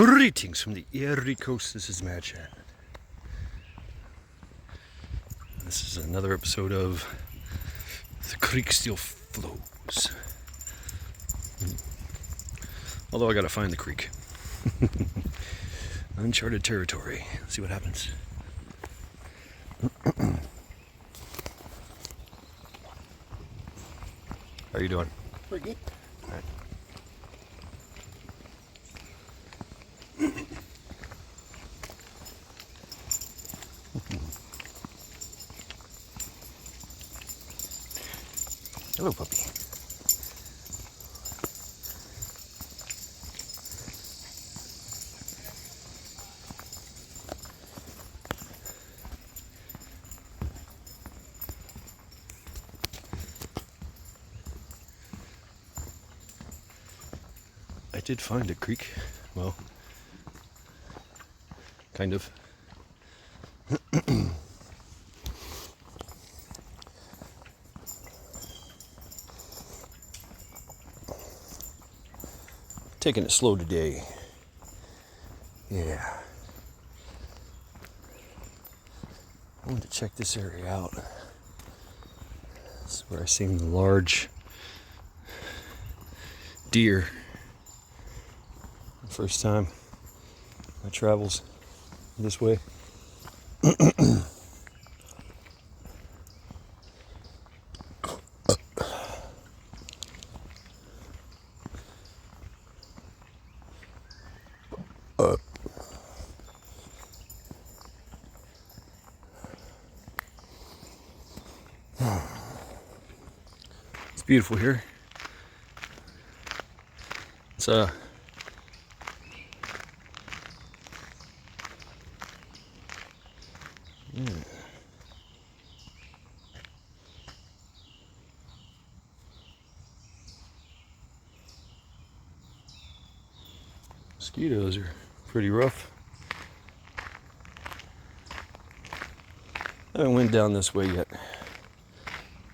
Greetings from the Erie Coast. This is Mad Chat. This is another episode of The Creek Still Flows. Although I gotta find the creek. Uncharted territory. Let's see what happens. How are you doing? Pretty good. All right. Hello, puppy. I did find a creek. Well, kind of. Taking it slow today. Yeah. I wanted to check this area out. This is where I seen the large deer. First time my travels this way. It's beautiful here. It's mosquitoes are pretty rough. I haven't went down this way yet.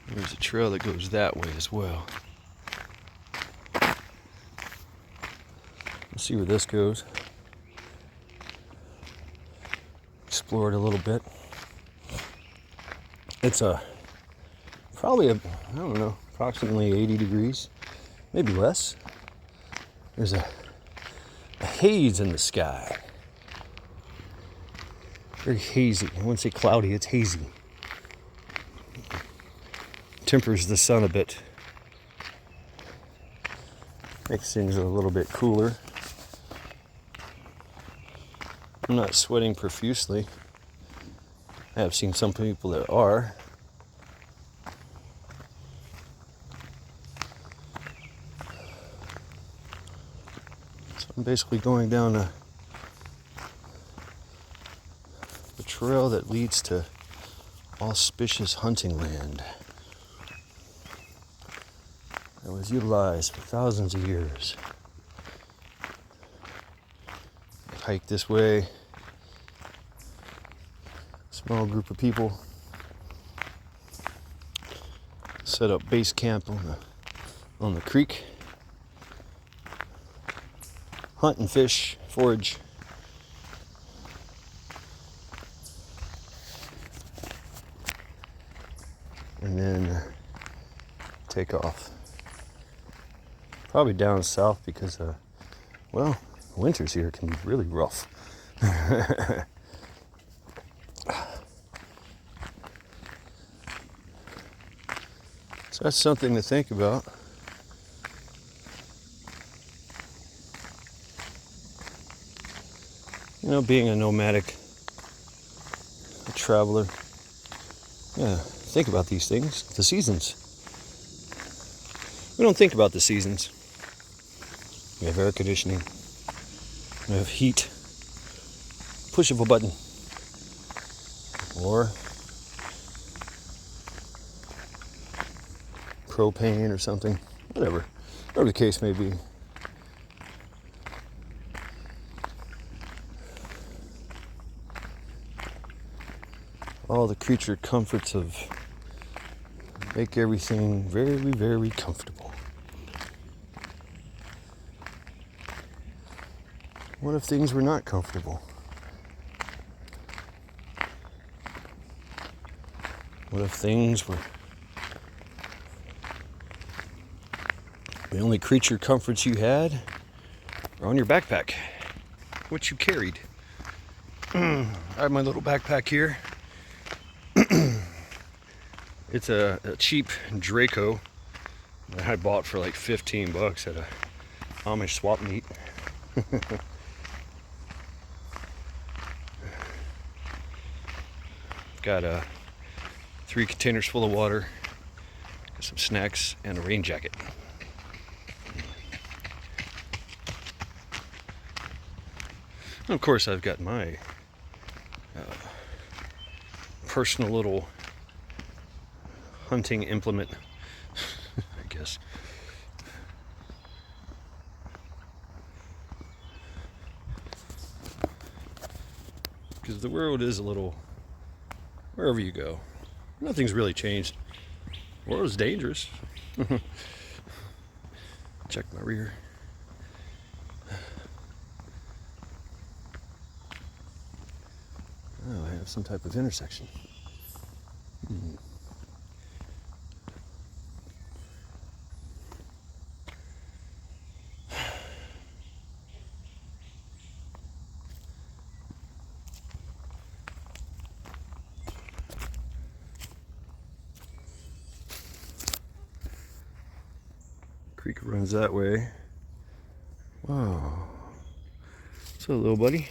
There's a trail that goes that way as well. Let's see where this goes. Explore it a little bit. It's probably I don't know, approximately 80 degrees, maybe less. There's a haze in the sky. Very hazy. I wouldn't say cloudy, it's hazy. Tempers the sun a bit. Makes things a little bit cooler. I'm not sweating profusely. I have seen some people that are. So I'm basically going down the trail that leads to auspicious hunting land that was utilized for thousands of years. Hike this way. Small group of people set up base camp on the creek. Hunt and fish, forage. And then take off. Probably down south because, well, winters here can be really rough. So that's something to think about. You know, being a nomadic traveler, yeah, think about these things. The seasons. We don't think about the seasons. We have air conditioning. We have heat. Push of a button. Or propane or something. Whatever the case may be. All the creature comforts of make everything very, very comfortable. What if things were not comfortable? What if things were the only creature comforts you had were on your backpack, what you carried? I have my little backpack here. It's a cheap Draco that I bought for like 15 bucks at a Amish swap meet. Got 3 containers full of water, got some snacks, and a rain jacket. And of course, I've got my personal little hunting implement, I guess. Because the world is a little, wherever you go, nothing's really changed. The world is dangerous. Check my rear. Oh, I have some type of intersection. Creek runs that way. Wow. What's up, little buddy?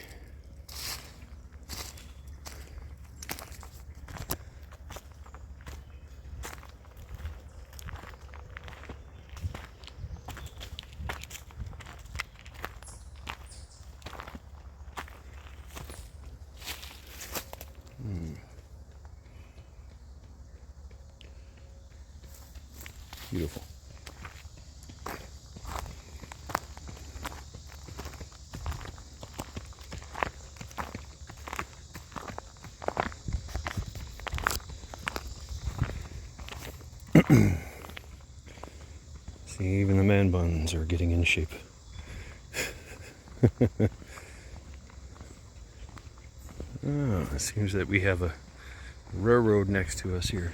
Beautiful. See, even the man buns are getting in shape. Oh, it seems that we have a railroad next to us here.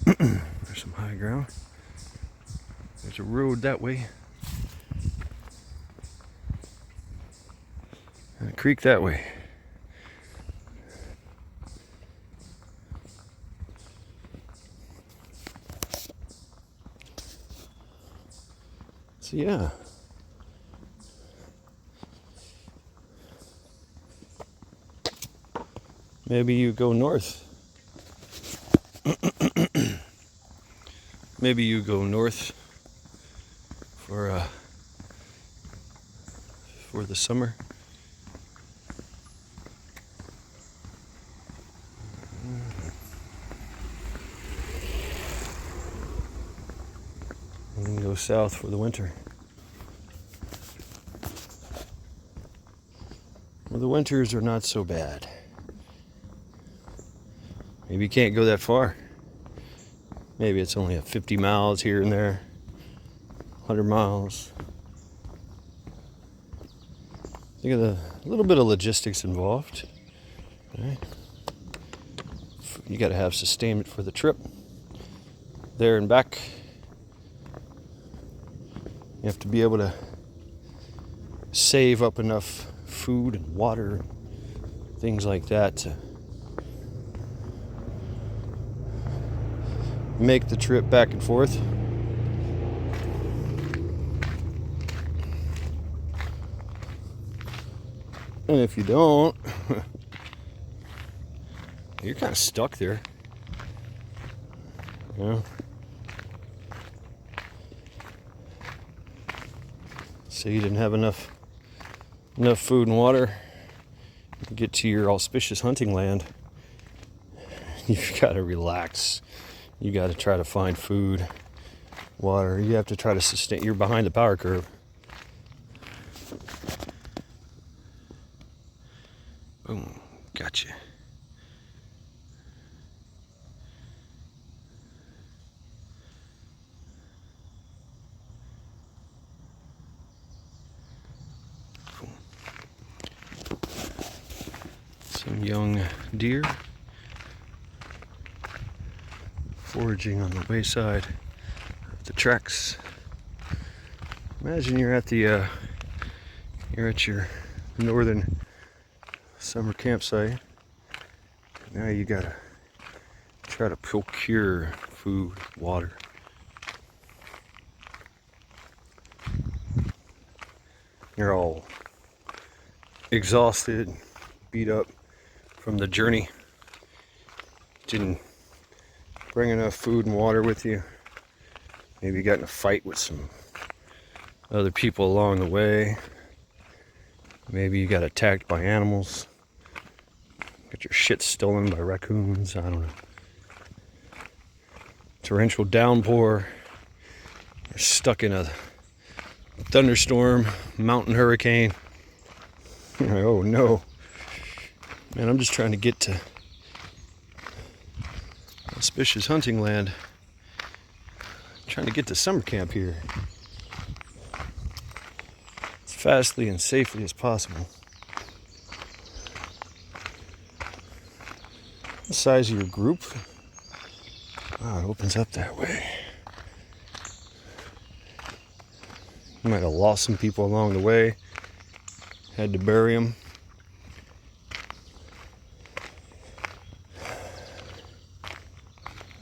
There's some high ground. There's a road that way. And a creek that way. So yeah. Maybe you go north. Maybe you go north for the summer. And then go south for the winter. Well, the winters are not so bad. Maybe you can't go that far. Maybe it's only 50 miles here and there, 100 miles. Think of the little bit of logistics involved. Right? You got to have sustainment for the trip, there and back. You have to be able to save up enough food and water, things like that, to make the trip back and forth. And if you don't, you're kind of stuck there. You know? So you didn't have enough food and water to get to your auspicious hunting land. You've got to relax. You got to try to find food, water. You have to try to sustain. You're behind the power curve. Boom, gotcha. Some young deer foraging on the wayside of the tracks. Imagine you're at your northern summer campsite. Now you gotta try to procure food, water. You're all exhausted, beat up from the journey. Didn't bring enough food and water with you. Maybe you got in a fight with some other people along the way. Maybe you got attacked by animals. Got your shit stolen by raccoons. I don't know. Torrential downpour. You're stuck in a thunderstorm, mountain hurricane. You're like, oh no. Man, I'm just trying to get to auspicious hunting land. I'm trying to get to summer camp here as fastly and safely as possible. The size of your group? Wow, it opens up that way. You might have lost some people along the way, had to bury them.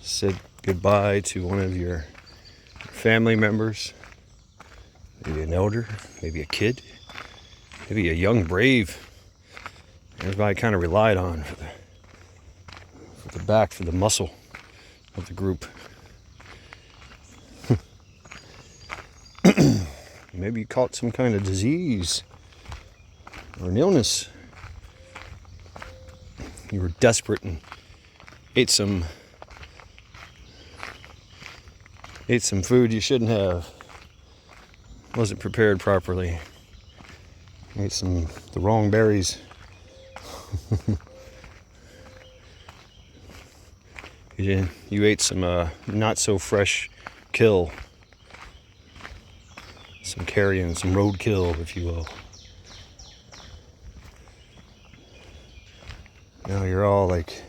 Said goodbye to one of your family members, maybe an elder, maybe a kid, maybe a young brave. Everybody kind of relied on for the muscle of the group. Maybe you caught some kind of disease or an illness. You were desperate and ate some food you shouldn't have. Wasn't prepared properly. Ate the wrong berries. You ate some not so fresh kill. Some carrion, some roadkill, if you will. Now you're all like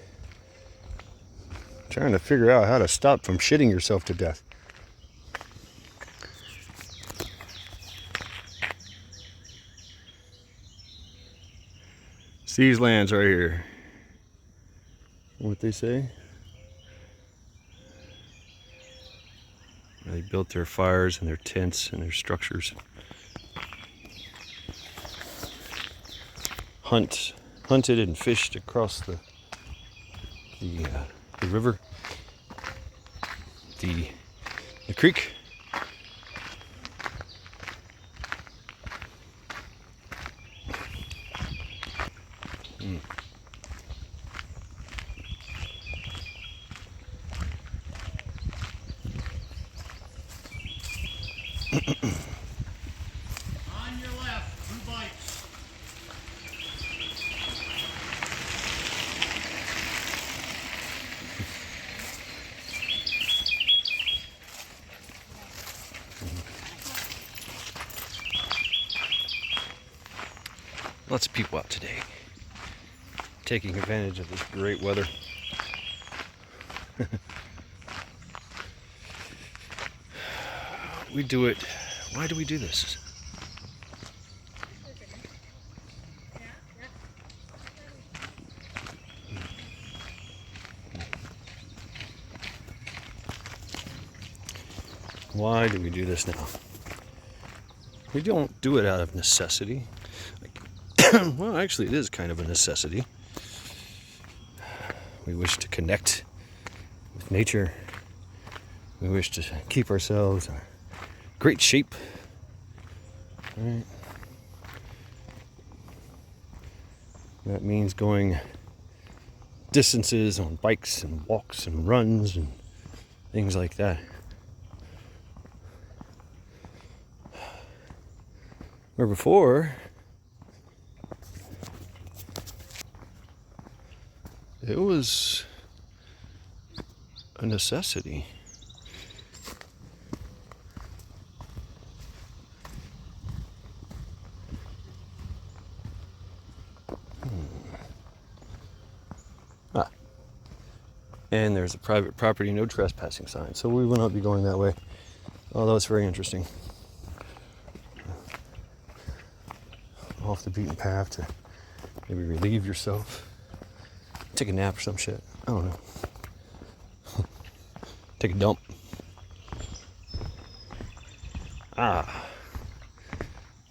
trying to figure out how to stop from shitting yourself to death. It's these lands right here. What they say? They built their fires and their tents and their structures. Hunted and fished across the river, the creek. On your left, 2 bites. Lots of people out today, taking advantage of this great weather. We do it. Why do we do this? Why do we do this now? We don't do it out of necessity. Well, actually, it is kind of a necessity. We wish to connect with nature. We wish to keep ourselves in great shape. Right? That means going distances on bikes and walks and runs and things like that. Where before, it was a necessity. And there's a private property no trespassing sign, so we will not be going that way, although it's very interesting. Off the beaten path to maybe relieve yourself, take a nap or some shit, I don't know. Take a dump. Now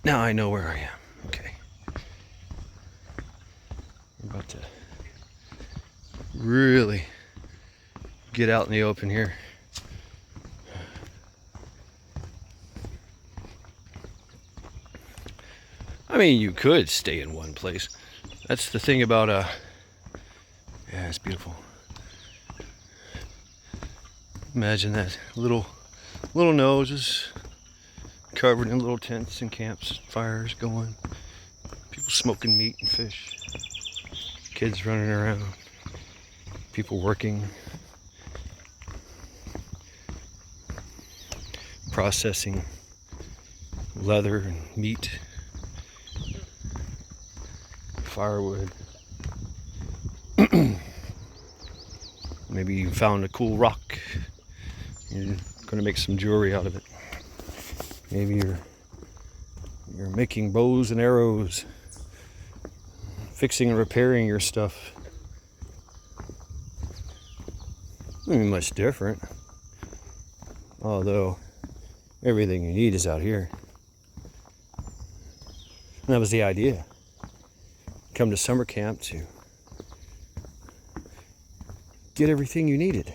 I know where I am. Okay. I'm about to really get out in the open here. I mean, you could stay in one place. That's the thing about yeah, it's beautiful. Imagine that little noses covered in little tents and camps, fires going, people smoking meat and fish, kids running around, people working, processing leather and meat, firewood. Maybe you found a cool rock. You're gonna make some jewelry out of it. Maybe you're making bows and arrows, fixing and repairing your stuff. I mean, much different. Although everything you need is out here. And that was the idea. Come to summer camp to get everything you needed.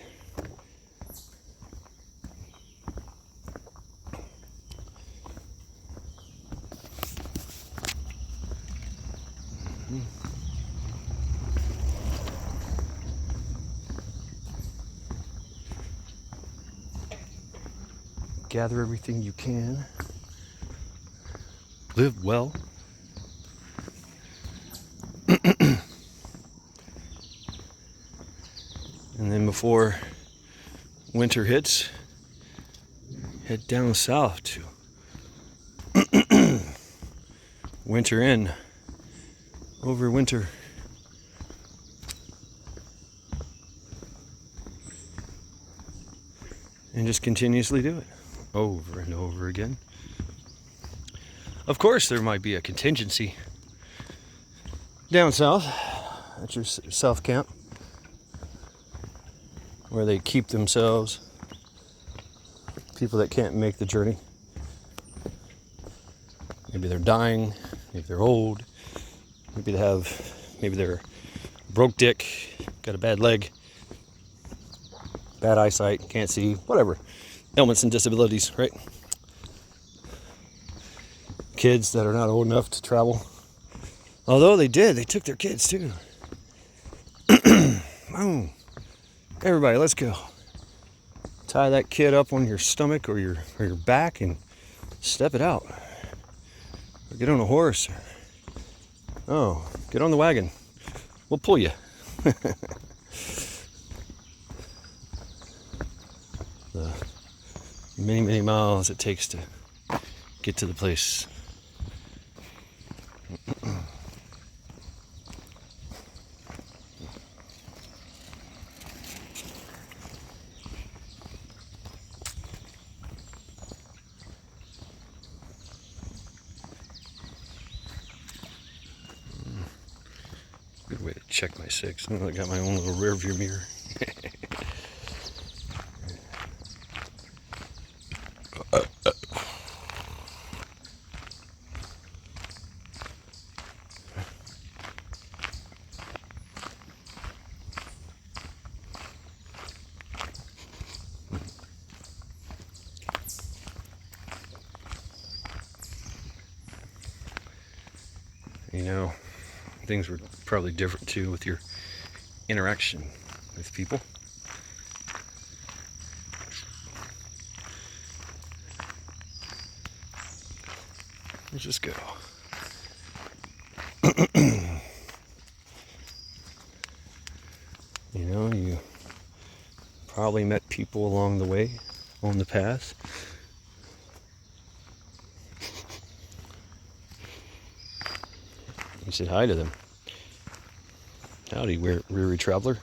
Gather everything you can. Live well. And then before winter hits, head down south to winter in, over winter. And just continuously do it over and over again. Of course, there might be a contingency down south at your south camp where they keep themselves, people that can't make the journey. Maybe they're dying, maybe they're old, maybe they're broke dick, got a bad leg, bad eyesight, can't see, whatever. Ailments and disabilities, right? Kids that are not old enough to travel. Although they took their kids too. Oh, everybody, let's go. Tie that kid up on your stomach or your back and step it out. Or get on a horse. Oh, get on the wagon. We'll pull you. The many miles it takes to get to the place. Good way to check my six. I got my own little rear view mirror. You know, things were probably different too with your interaction with people. Let's just go. You know, you probably met people along the way, on the path. You said hi to them. Howdy, weary traveler.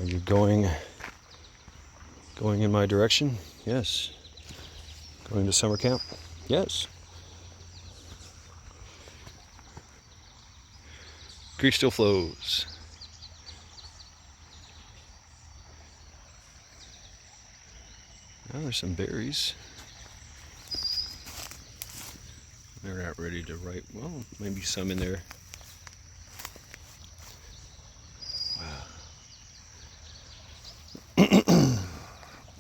Are you going in my direction? Yes. Going to summer camp? Yes. Creek still flows. Now there's some berries. They're not ready to ripe. Well, maybe some in there. Wow.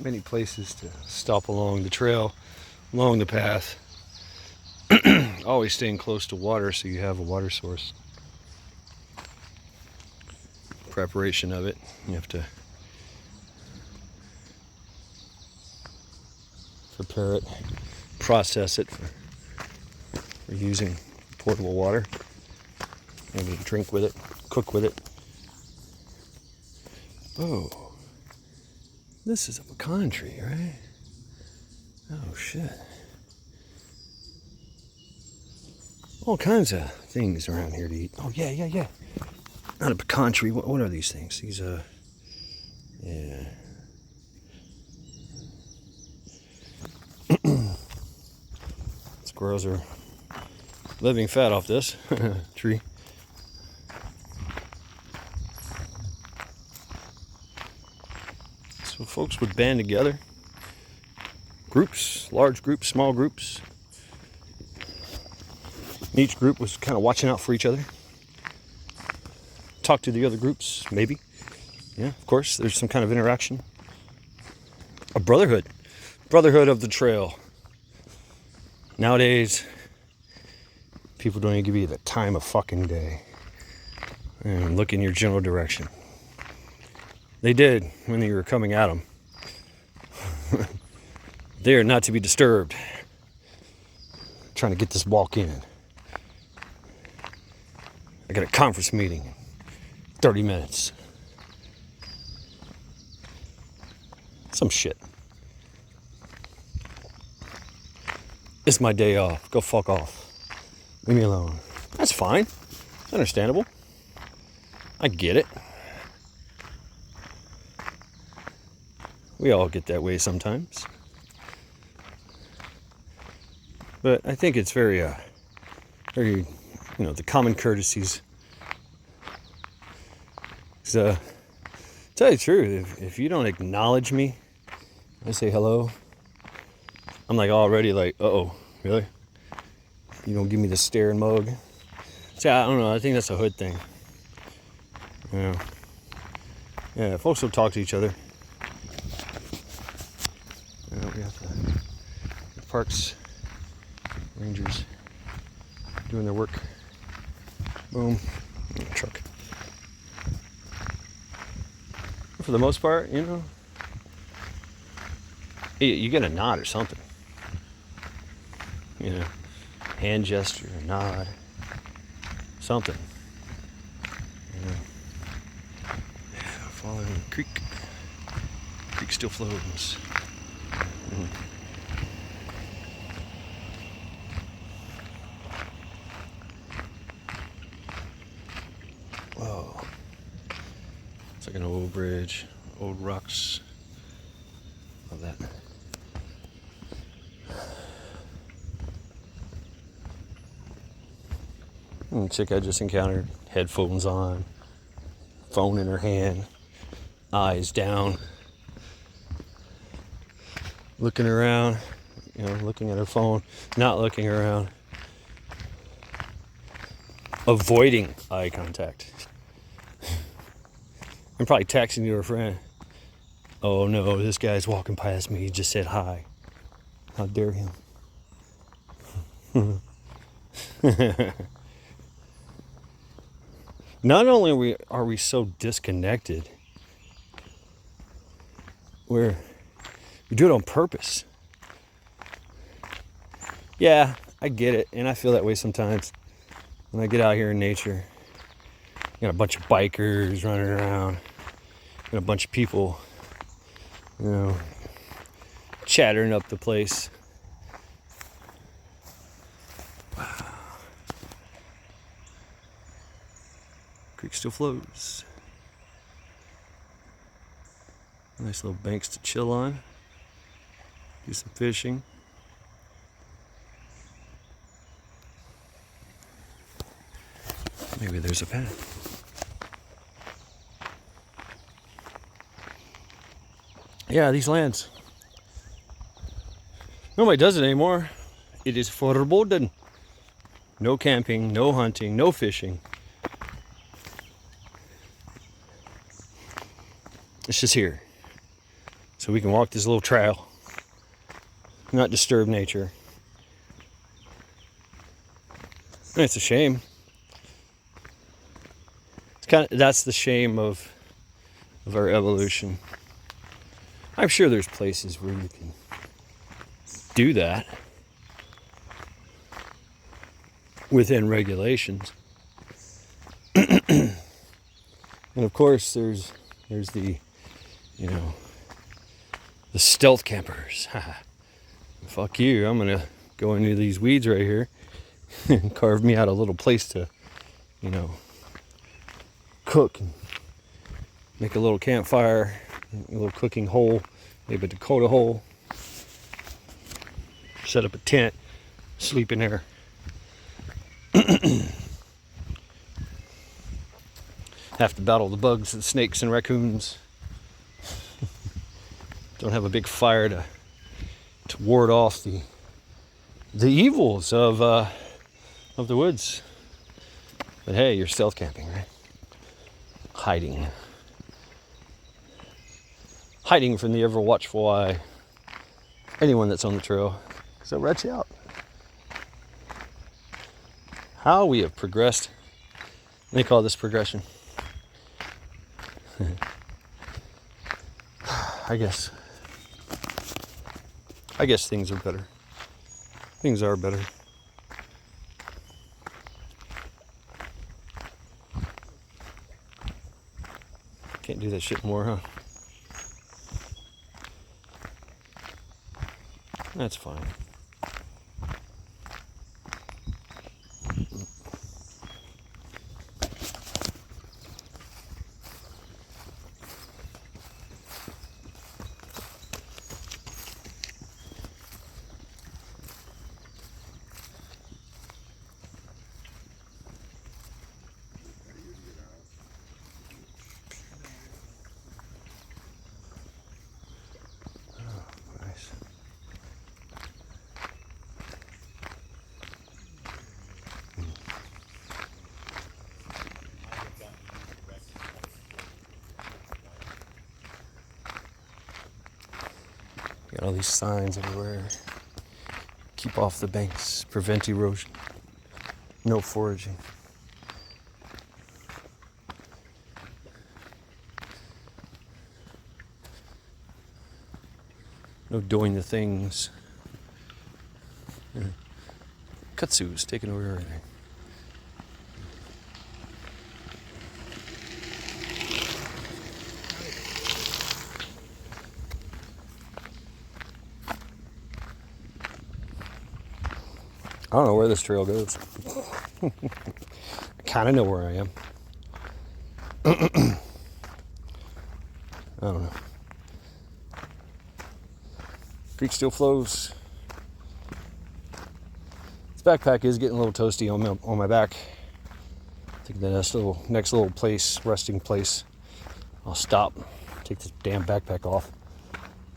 Many places to stop along the trail, along the path. Always staying close to water so you have a water source. Preparation of it, you have to prepare it, process it for using portable water. Maybe drink with it, cook with it. Oh, this is a pecan tree, right? Oh shit. All kinds of things around here to eat. Oh yeah. Not a pecan tree. What are these things? These yeah. Squirrels are living fat off this tree. So folks would band together. Groups, large groups, small groups. Each group was kind of watching out for each other. Talk to the other groups, maybe. Yeah, of course, there's some kind of interaction. A brotherhood. Brotherhood of the trail. Nowadays, people don't even give you the time of fucking day and look in your general direction. They did when you were coming at them. They are not to be disturbed. Trying to get this walk in. I got a conference meeting in 30 minutes. Some shit. It's my day off. Go fuck off. Leave me alone. That's fine. It's understandable. I get it. We all get that way sometimes. But I think it's very, the common courtesies. So, tell you the truth, if you don't acknowledge me, I say hello, I'm like already like, uh-oh, really? You don't give me the stare and mug? See, I don't know, I think that's a hood thing. Yeah, folks will talk to each other. We have the parks rangers doing their work. Boom, truck. For the most part, you get a nod or something. Hand gesture, a nod, something. Following the creek. Creek still flows. Whoa. It's like an old bridge, old rocks. Love that. Chick I just encountered, headphones on, phone in her hand, eyes down, looking around, looking at her phone, not looking around, avoiding eye contact. I'm probably texting to her friend. Oh no, this guy's walking past me, he just said hi. How dare him? Not only are we so disconnected, we do it on purpose. Yeah, I get it, and I feel that way sometimes when I get out here in nature. Got a bunch of bikers running around, got a bunch of people, chattering up the place. Creek still flows. Nice little banks to chill on. Do some fishing. Maybe there's a path. Yeah, these lands. Nobody does it anymore. It is verboten. No camping, no hunting, no fishing. It's just here. So we can walk this little trail. Not disturb nature. And it's a shame. That's the shame of our evolution. I'm sure there's places where you can do that within regulations. And of course there's the, you know, the stealth campers. Fuck you, I'm gonna go into these weeds right here and carve me out a little place to, you know, cook and make a little campfire, a little cooking hole, maybe a Dakota hole, set up a tent, sleep in there. Have to battle the bugs and snakes and raccoons. Don't have a big fire to ward off the evils of the woods. But hey, you're stealth camping, right? Hiding from the ever watchful eye. Anyone that's on the trail, because they'll rat you out. How we have progressed. They call this progression. I guess things are better. Things are better. Can't do that shit more, huh? That's fine. Got all these signs everywhere. Keep off the banks, prevent erosion, no foraging. No doing the things. Kudzu's taking over everything. I don't know where this trail goes. I kind of know where I am. I don't know. Creek still flows. This backpack is getting a little toasty on my back. I think the next little place, resting place, I'll stop, take this damn backpack off.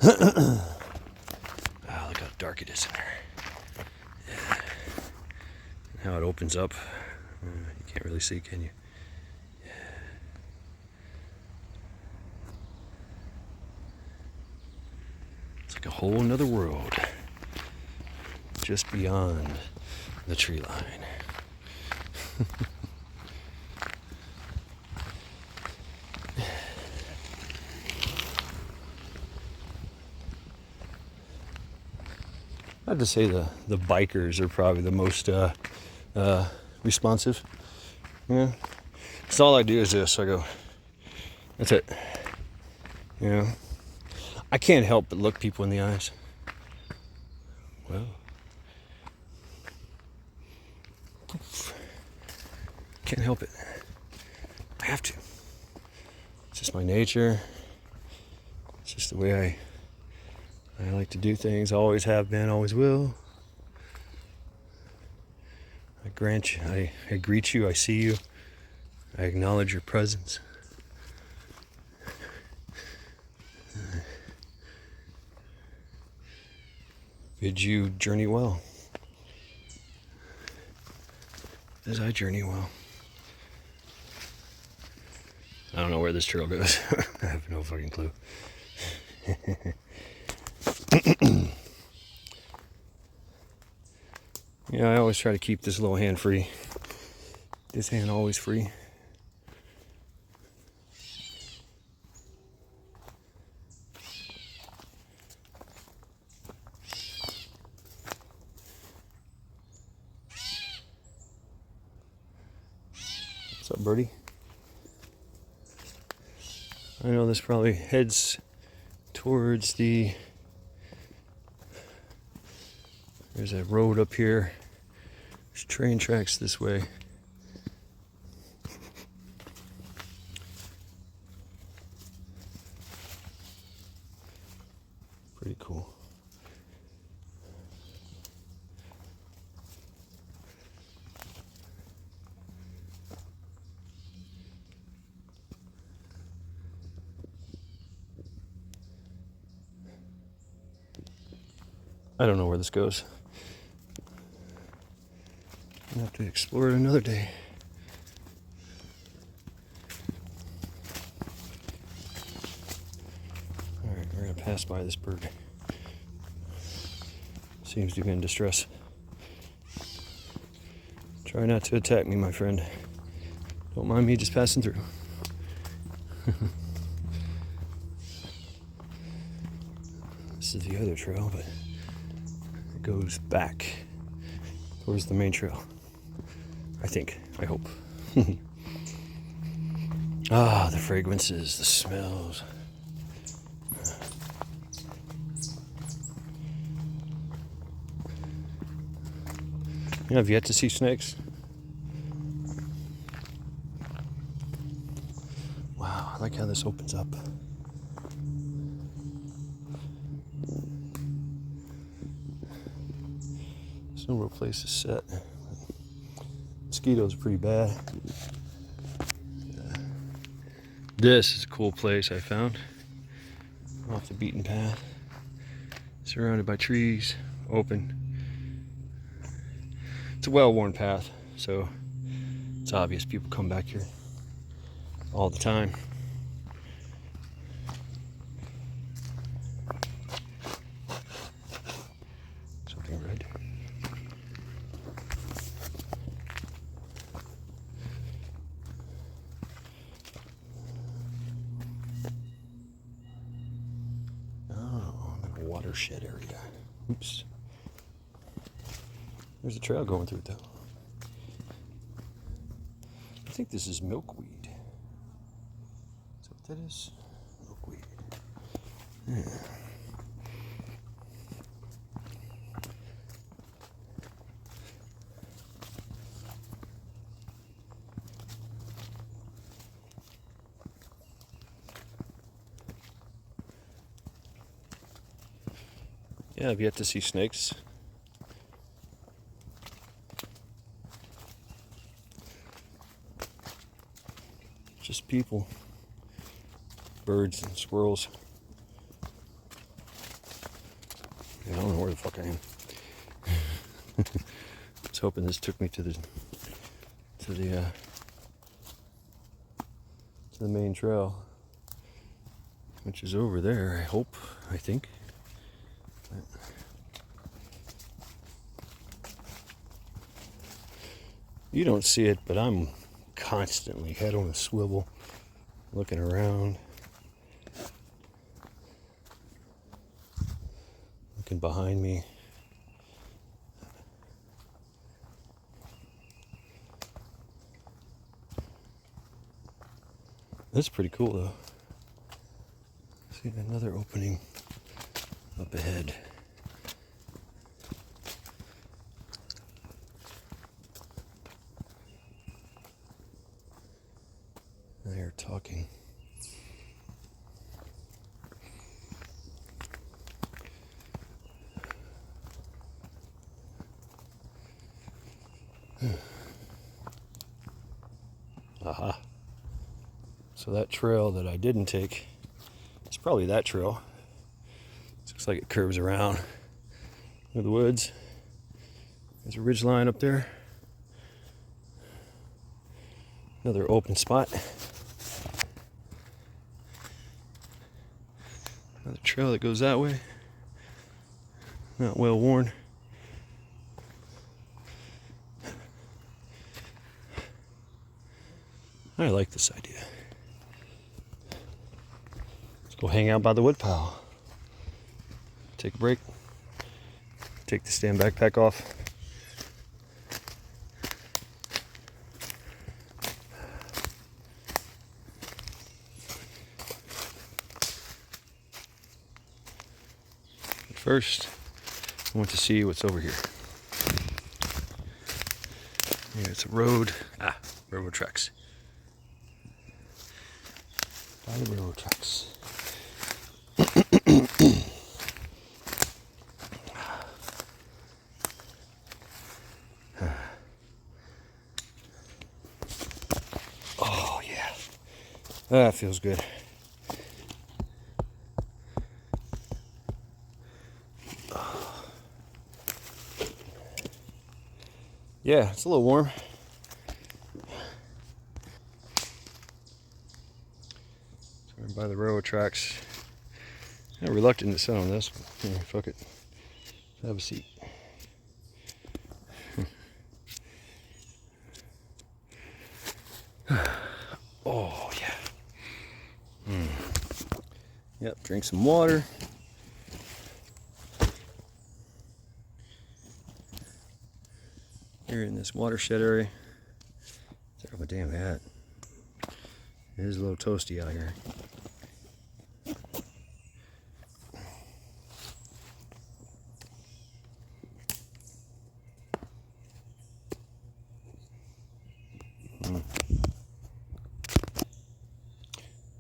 Oh, look how dark it is in there. How it opens up. You can't really see, can you? It's like a whole nother world just beyond the tree line. I have to say the bikers are probably the most responsive. Yeah. So all I do is this. I go, that's it. You know, I can't help but look people in the eyes. Well, can't help it. I have to. It's just my nature. It's just the way I like to do things. Always have been, always will. I greet you, I see you, I acknowledge your presence. Bid you journey well, as I journey well. I don't know where this trail goes. I have no fucking clue. Yeah, I always try to keep this little hand free. This hand always free. What's up, birdie? I know this probably heads towards the... There's a road up here. There's train tracks this way. Pretty cool. I don't know where this goes. I'll have to explore it another day. Alright, we're gonna pass by this bird. Seems to be in distress. Try not to attack me, my friend. Don't mind me just passing through. This is the other trail, but it goes back towards the main trail. I think. I hope. Ah, the fragrances, the smells. You know, I've yet to see snakes. Wow, I like how this opens up. There's no real place to sit. Mosquitoes are pretty bad. This is a cool place I found. Off the beaten path. Surrounded by trees. Open. It's a well-worn path, so it's obvious people come back here all the time. Something red. Oh, I'm in a watershed area. Oops. There's a trail going through it, though. I think this is milkweed. Is that what that is? Milkweed. Yeah. Yeah, I've yet to see snakes. Just people, birds and squirrels. I don't know where the fuck I am. I was hoping this took me to the main trail, which is over there. I think. You don't see it, but I'm constantly head on a swivel, looking around, looking behind me. That's pretty cool, though. See another opening up ahead. They're talking. Aha. So that trail that I didn't take, it's probably that trail. It looks like it curves around into the woods. There's a ridge line up there. Another open spot. Another trail that goes that way. Not well worn. I like this idea. Let's go hang out by the woodpile. Take a break. Take the stand backpack off. But first, I want to see what's over here. Yeah, it's a road. Railroad tracks. By the railroad tracks. Oh yeah, that feels good. Yeah, it's a little warm. So we're by the railroad tracks. I'm reluctant to sit on this, but yeah, fuck it. Have a seat. Oh yeah. Yep, drink some water. Here in this watershed area. Take off my damn hat. It is a little toasty out here.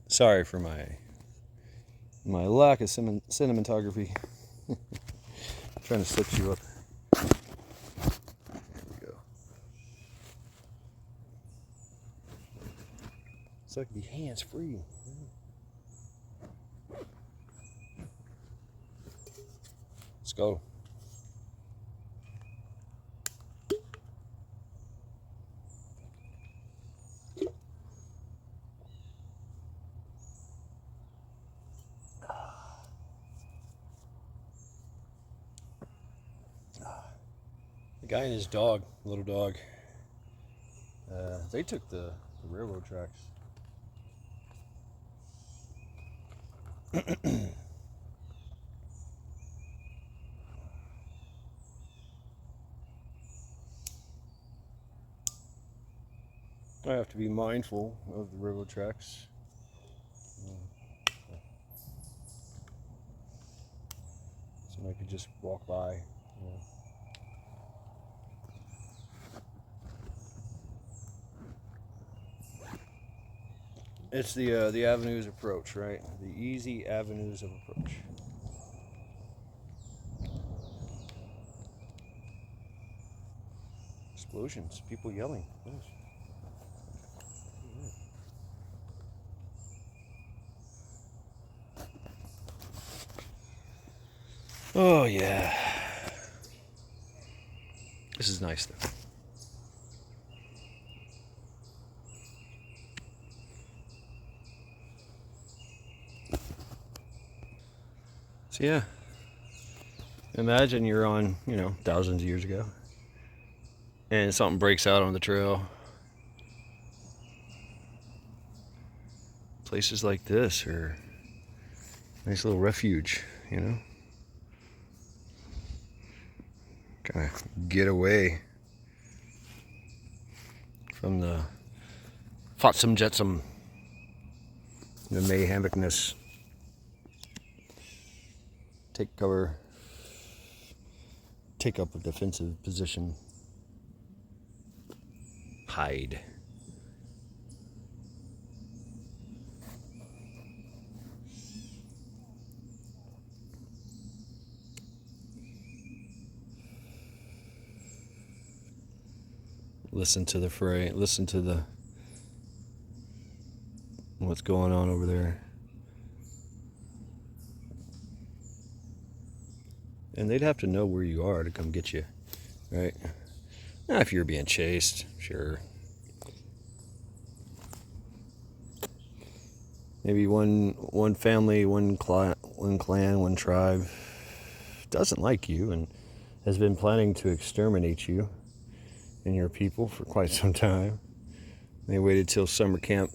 Sorry for my lack of cinematography. Trying to slip you up. There we go. So I can be hands free. Let's go. The guy and his dog, little dog, they took the railroad tracks. I have to be mindful of the railroad tracks. So I could just walk by. You know. It's the avenues approach, right? The easy avenues of approach. Explosions, people yelling. Nice. Oh yeah. This is nice though. So yeah. Imagine you're on, thousands of years ago. And something breaks out on the trail. Places like this are a nice little refuge, Kind of get away from the flotsam jetsam, the mayhemicness. Take cover, take up a defensive position, hide. Listen to the fray. Listen to the what's going on over there. And they'd have to know where you are to come get you, right? Now, if you're being chased, sure. Maybe one family, one clan, one tribe doesn't like you and has been planning to exterminate you and your people for quite some time. They waited till summer camp,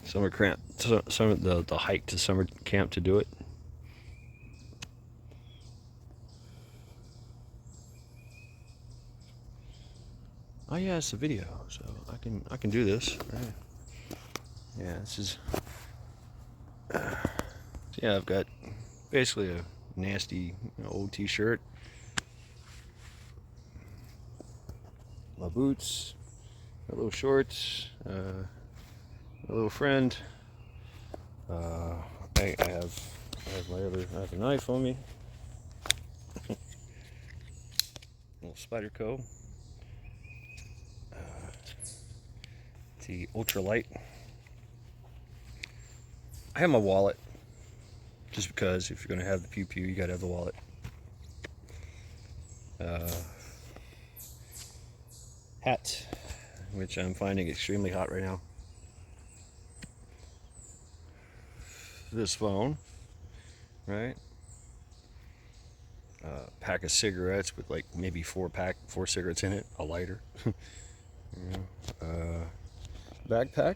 the hike to summer camp to do it. Oh yeah, it's a video, so I can do this. Right. Yeah, this is. Yeah, I've got basically a nasty old T-shirt, my boots, my little shorts, my little friend. I have I have a knife on me, little Spyderco. The ultralight. I have my wallet, just because if you're going to have the pew pew, you got to have the wallet. Hat, which I'm finding extremely hot right now. This phone, right? Pack of cigarettes with like maybe four cigarettes in it, a lighter. Backpack,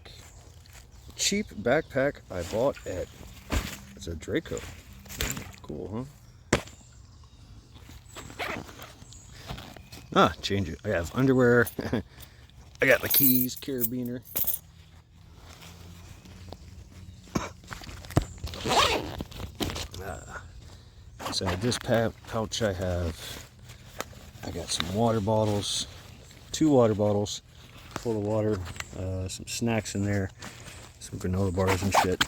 cheap backpack I bought at, it's a Draco. Cool, huh? Change it. I have underwear. I got my keys, carabiner. So this pouch I got some water bottles, 2 water bottles full of water, some snacks in there, some granola bars and shit.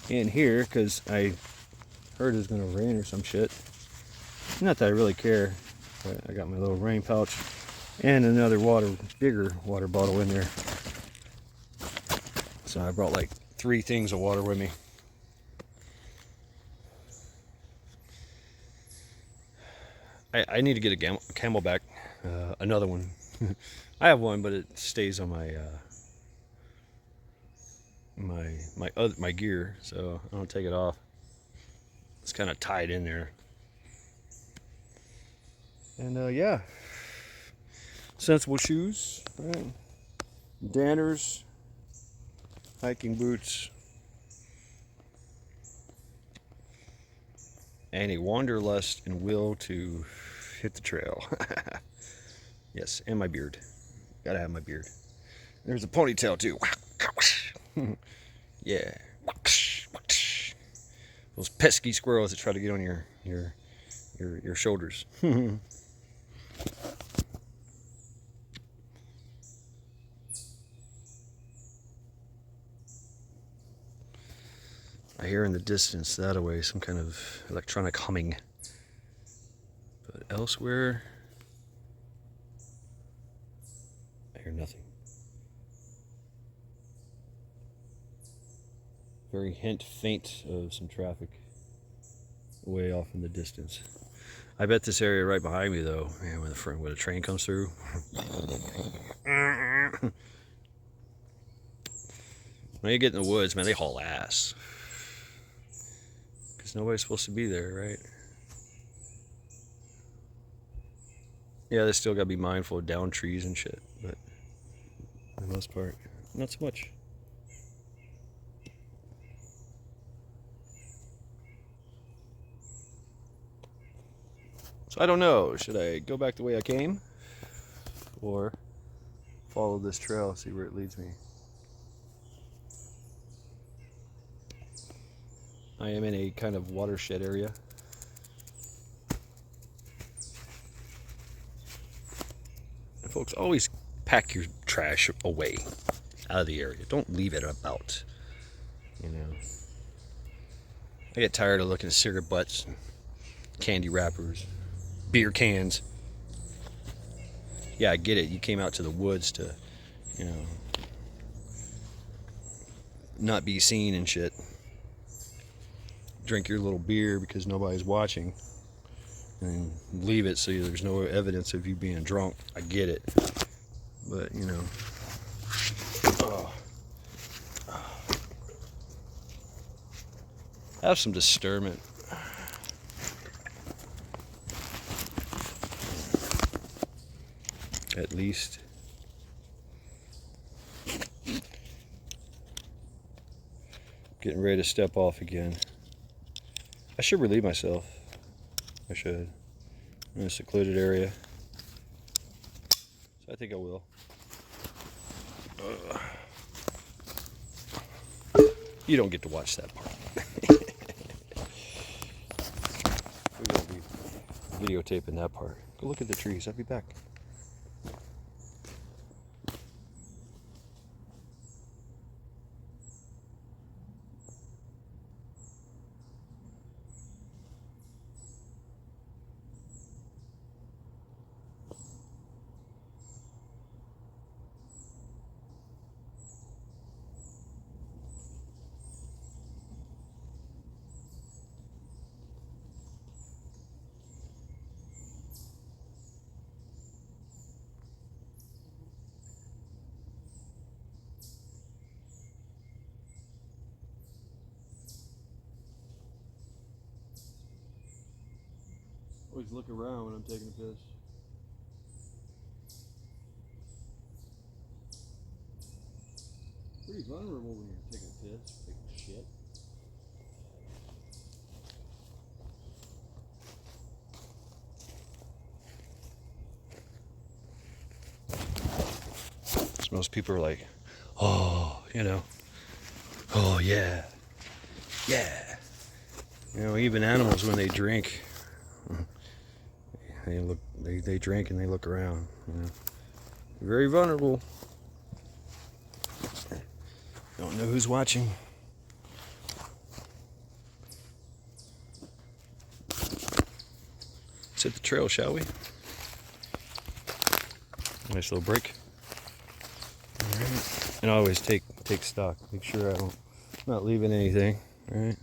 In here, because I heard it was going to rain or some shit. Not that I really care, but I got my little rain pouch and another bigger water bottle in there. So I brought like 3 things of water with me. I need to get a Camelback, another one. I have one, but it stays on my my gear, so I don't take it off. It's kind of tied in there. And yeah, sensible shoes, right? Danners, hiking boots, and a wanderlust and will to hit the trail. Yes, and my beard. Gotta have my beard. There's a ponytail too. Yeah. Those pesky squirrels that try to get on your shoulders. I hear in the distance that away some kind of electronic humming. But elsewhere, I hear nothing. Very faint of some traffic way off in the distance. I bet this area right behind me, though, man, when a train comes through. When you get in the woods, man, they haul ass. Because nobody's supposed to be there, right? Yeah, they still got to be mindful of down trees and shit, but for the most part, not so much. So I don't know, should I go back the way I came or follow this trail, see where it leads me? I am in a kind of watershed area. And folks, always pack your trash away out of the area. Don't leave it about, you know. I get tired of looking at cigarette butts and candy wrappers. beer cans. Yeah, I get it. You came out to the woods to, you know, not be seen and shit. Drink your little beer because nobody's watching, and leave it so there's no evidence of you being drunk. I get it, but you know. Have some discernment. At least. Getting ready to step off again. I should relieve myself. I should. In a secluded area. So I think I will. You don't get to watch that part. We won't be videotaping that part. Go look at the trees. I'll be back. Always look around when I'm taking a piss. Pretty vulnerable when you're taking a piss. Big shit. So most people are like, oh, you know, oh yeah, yeah. You know, even animals when they drink, they drink and they look around. You know, very vulnerable. Don't know who's watching. Let's hit the trail, shall we? Nice little break. All right. And I always take stock. Make sure I'm not leaving anything. All right.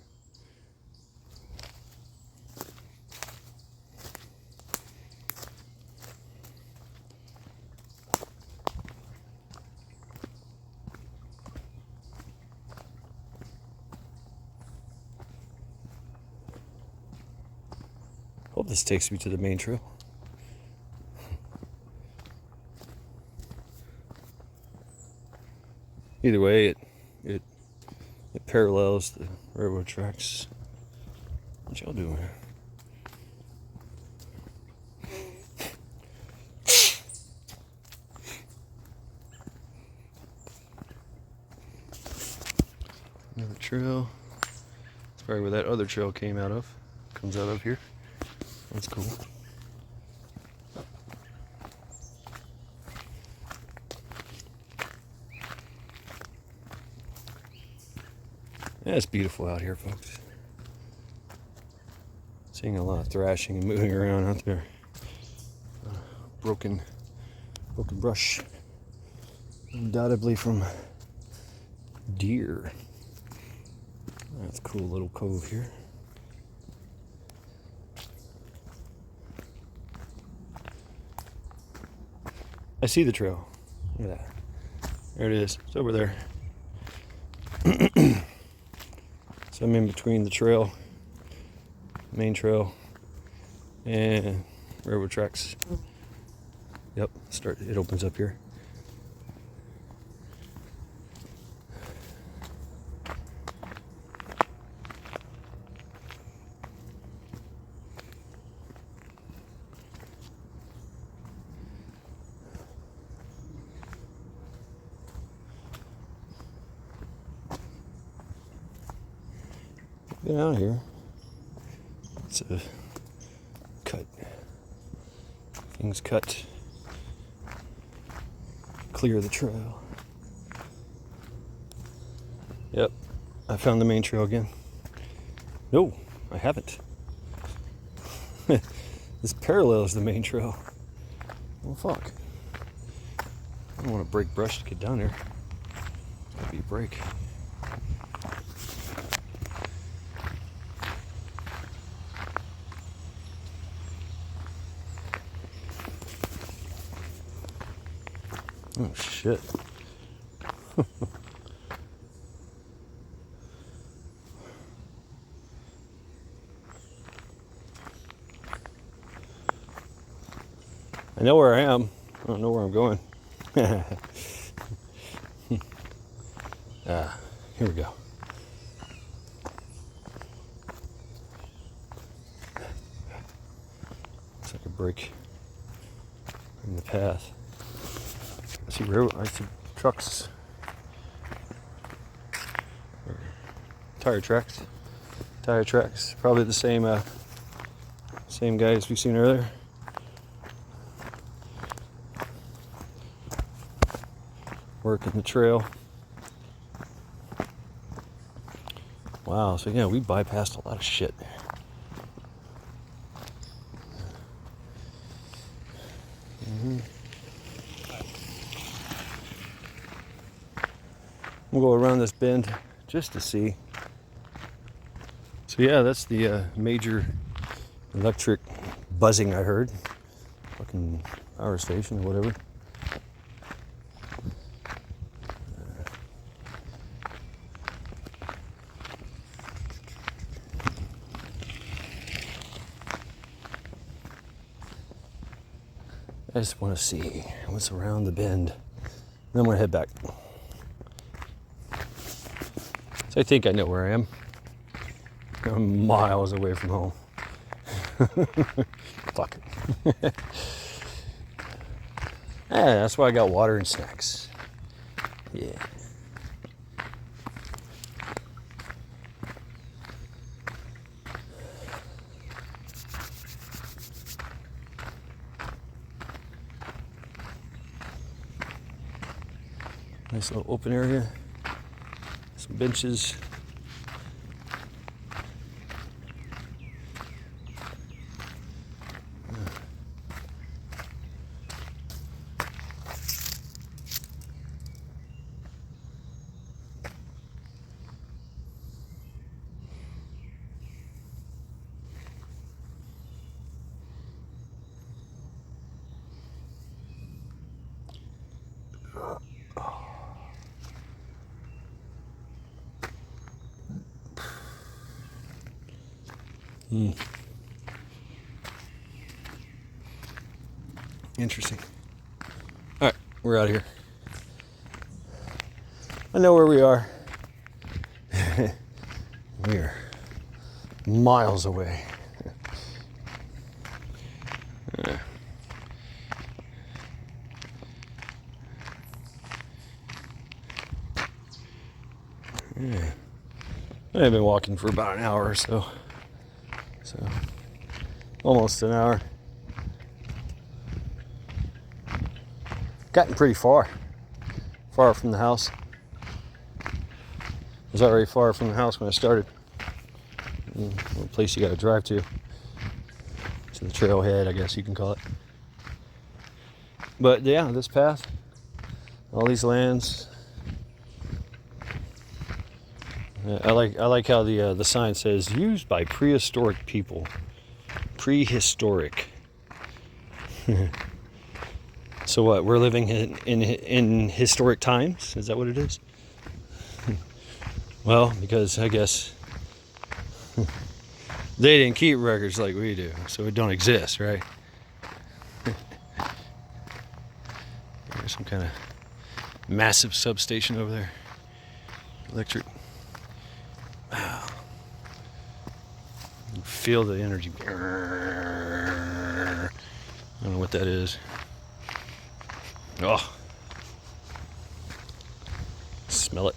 Hope this takes me to the main trail. Either way, it parallels the railroad tracks. What y'all doing? Another trail. That's probably where that other trail came out of. Comes out of here. That's cool. Yeah, it's beautiful out here, folks. Seeing a lot of thrashing and moving around out there. Broken brush. Undoubtedly from deer. That's a cool little cove here. I see the trail. Look at that. There it is. It's over there. So I'm in between the trail, main trail, and railroad tracks. Yep, it opens up here. Get out of here. It's a cut. Things cut. Clear the trail. Yep, I found the main trail again. No, I haven't. This parallels the main trail. Oh fuck. I don't want to break brush to get down there. That'd be a break. Oh shit. I know where I am. I don't know where I'm going. Here we go. Looks like a break in the path. I see trucks. Or tire tracks. Tire tracks. Probably the same guys we've seen earlier. Working the trail. Wow, so yeah, we bypassed a lot of shit. We'll go around this bend just to see. So yeah, that's the major electric buzzing I heard. Fucking power station or whatever. I just want to see what's around the bend. Then I'm going to head back. So I think I know where I am. I'm miles away from home. Fuck it. Yeah, that's why I got water and snacks. Yeah. Nice little open area. Some benches. Interesting. All right, we're out of here. I know where we are. We're miles away. Yeah. I've been walking for about an hour or so. So, almost an hour. Gotten pretty far. Far from the house. I was already far from the house when I started. A place you gotta drive to. To the trailhead, I guess you can call it. But yeah, this path, all these lands. I like how the sign says used by prehistoric people. Prehistoric. So what? We're living in historic times? Is that what it is? Well, because I guess they didn't keep records like we do, so it don't exist, right? There's some kind of massive substation over there. Electric. Wow. You feel the energy. I don't know what that is. Oh. Smell it.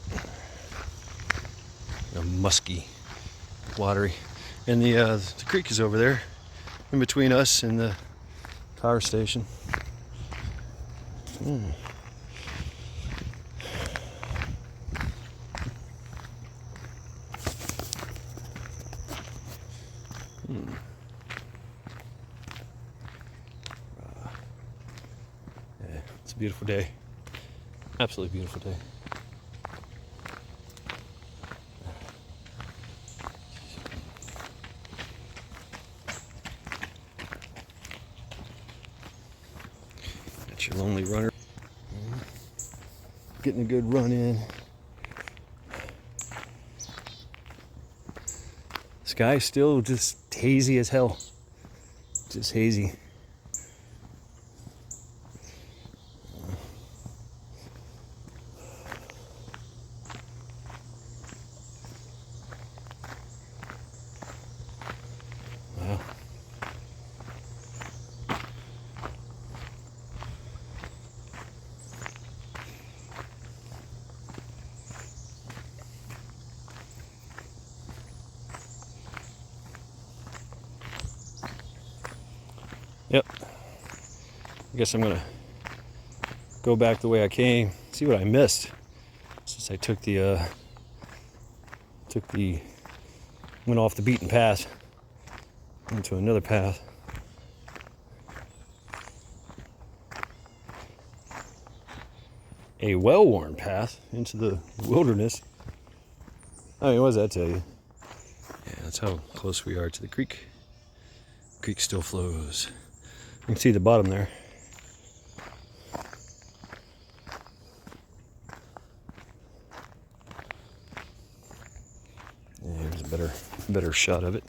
Musky, watery. And the creek is over there, in between us and the power station. a beautiful day. Absolutely beautiful day. Got your lonely runner. Getting a good run in. Sky's still just hazy as hell. Just hazy. Wow. Yep. I guess I'm gonna go back the way I came. See what I missed since I went off the beaten path into another path. A well-worn path into the wilderness. I mean, what does that tell you? Yeah, that's how close we are to the creek. Creek still flows. You can see the bottom there. Yeah, there's a better shot of it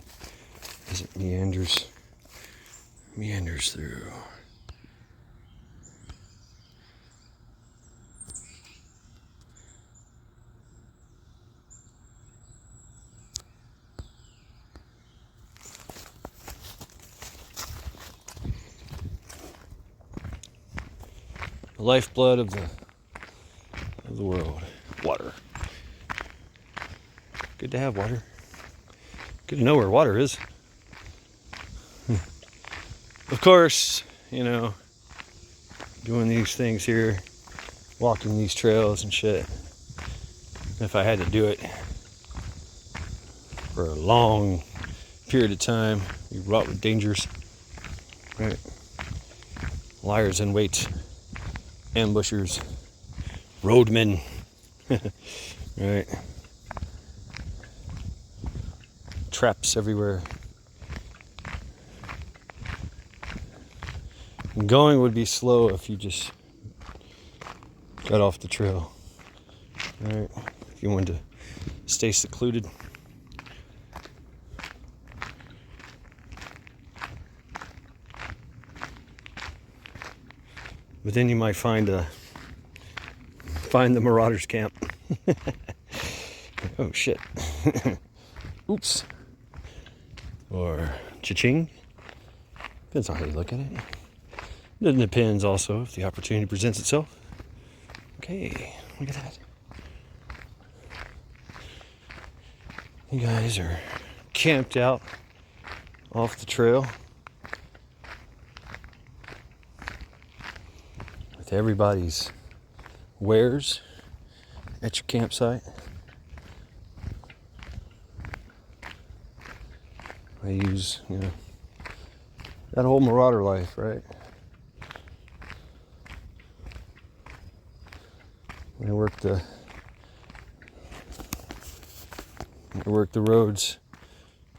as it meanders through. The lifeblood of the world. Water. Good to have water. Good to know where water is. Of course, you know, doing these things here, walking these trails and shit. If I had to do it for a long period of time, be wrought with dangers. Right? Liars in wait. Ambushers, roadmen, right? Traps everywhere. And going would be slow if you just got off the trail, right? If you wanted to stay secluded. But then you might find the Marauders camp. Oh shit. Oops. Or cha-ching. Depends on how you look at it. It depends also if the opportunity presents itself. Okay, look at that. You guys are camped out off the trail. With everybody's wares at your campsite. I use, you know, that whole Marauder life, right? I work the roads,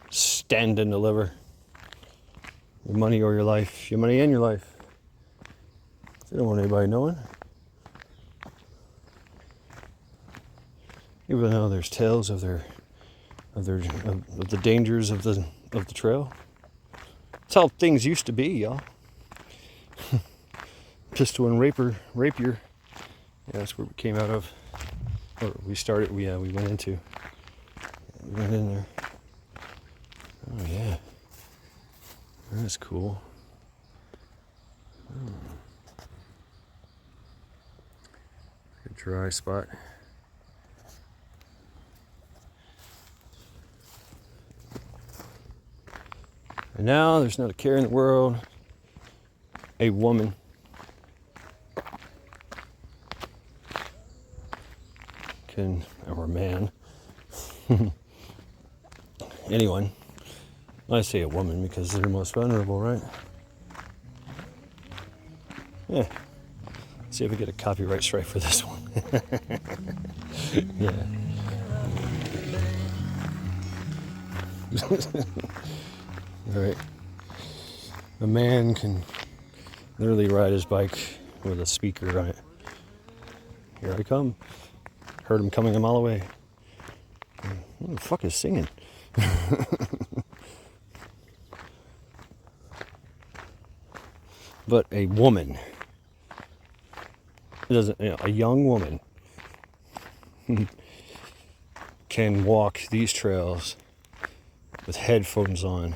stand and deliver. Your money or your life, your money and your life. They don't want anybody knowing. Even though there's tales of the dangers of the trail. That's how things used to be, y'all. Pistol and rapier. Yeah, that's where we came out of. Or we started. We went into. We went in there. Oh yeah, that's cool. Good dry spot. And now there's not a care in the world. A woman can, or a man, anyone. I say a woman because they're the most vulnerable, right? Yeah. See if we get a copyright strike for this one. Yeah. All right. A man can literally ride his bike with a speaker on it. Here I come. Heard him coming a mile away. Who the fuck is singing? But a woman doesn't, a young woman can walk these trails with headphones on,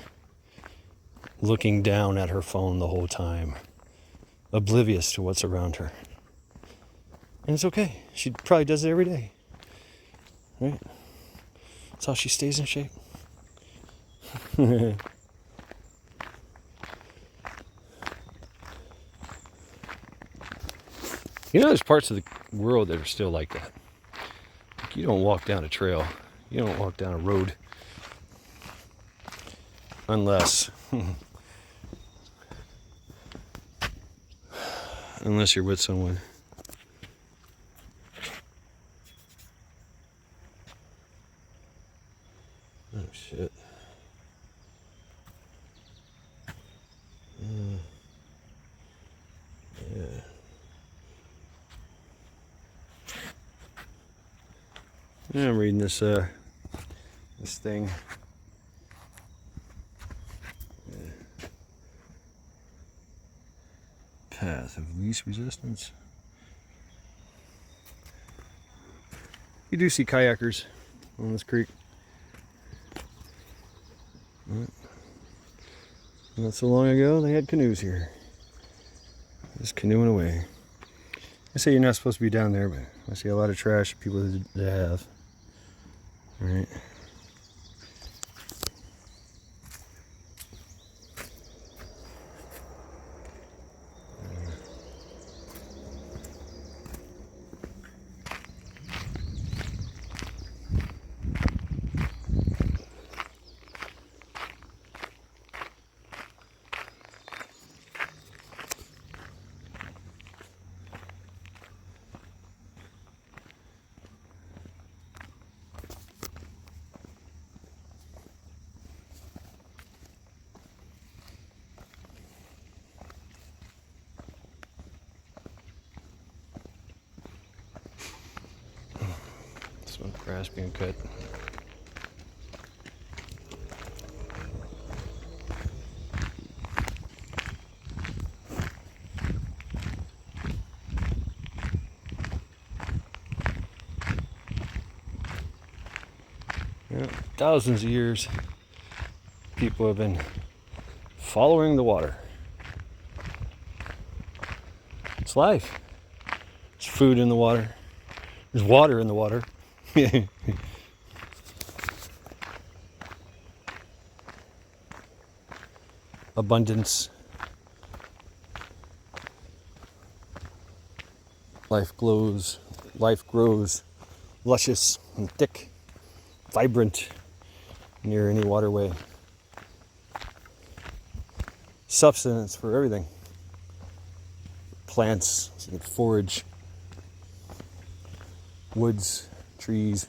looking down at her phone the whole time, oblivious to what's around her. And it's okay. She probably does it every day. Right? That's how she stays in shape. You know, there's parts of the world that are still like that. Like, you don't walk down a trail, you don't walk down a road unless you're with someone. Oh shit. Yeah. Yeah, I'm reading this thing. Yeah. Path of least resistance. You do see kayakers on this creek. Not so long ago, they had canoes here. Just canoeing away. I say you're not supposed to be down there, but I see a lot of trash people that have. All right. Some grass being cut. Yeah, thousands of years, people have been following the water. It's life. There's food in the water. There's water in the water. Abundance. Life glows. Life grows luscious and thick, vibrant near any waterway. Substance for everything. Plants, forage, woods, trees.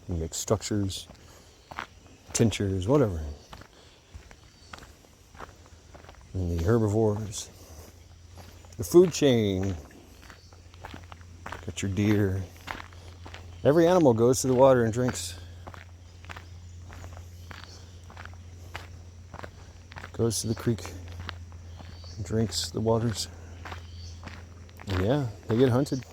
You make structures, tinctures, whatever. And the herbivores, the food chain. Got your deer. Every animal goes to the water and drinks. Goes to the creek and drinks the waters. And yeah, they get hunted.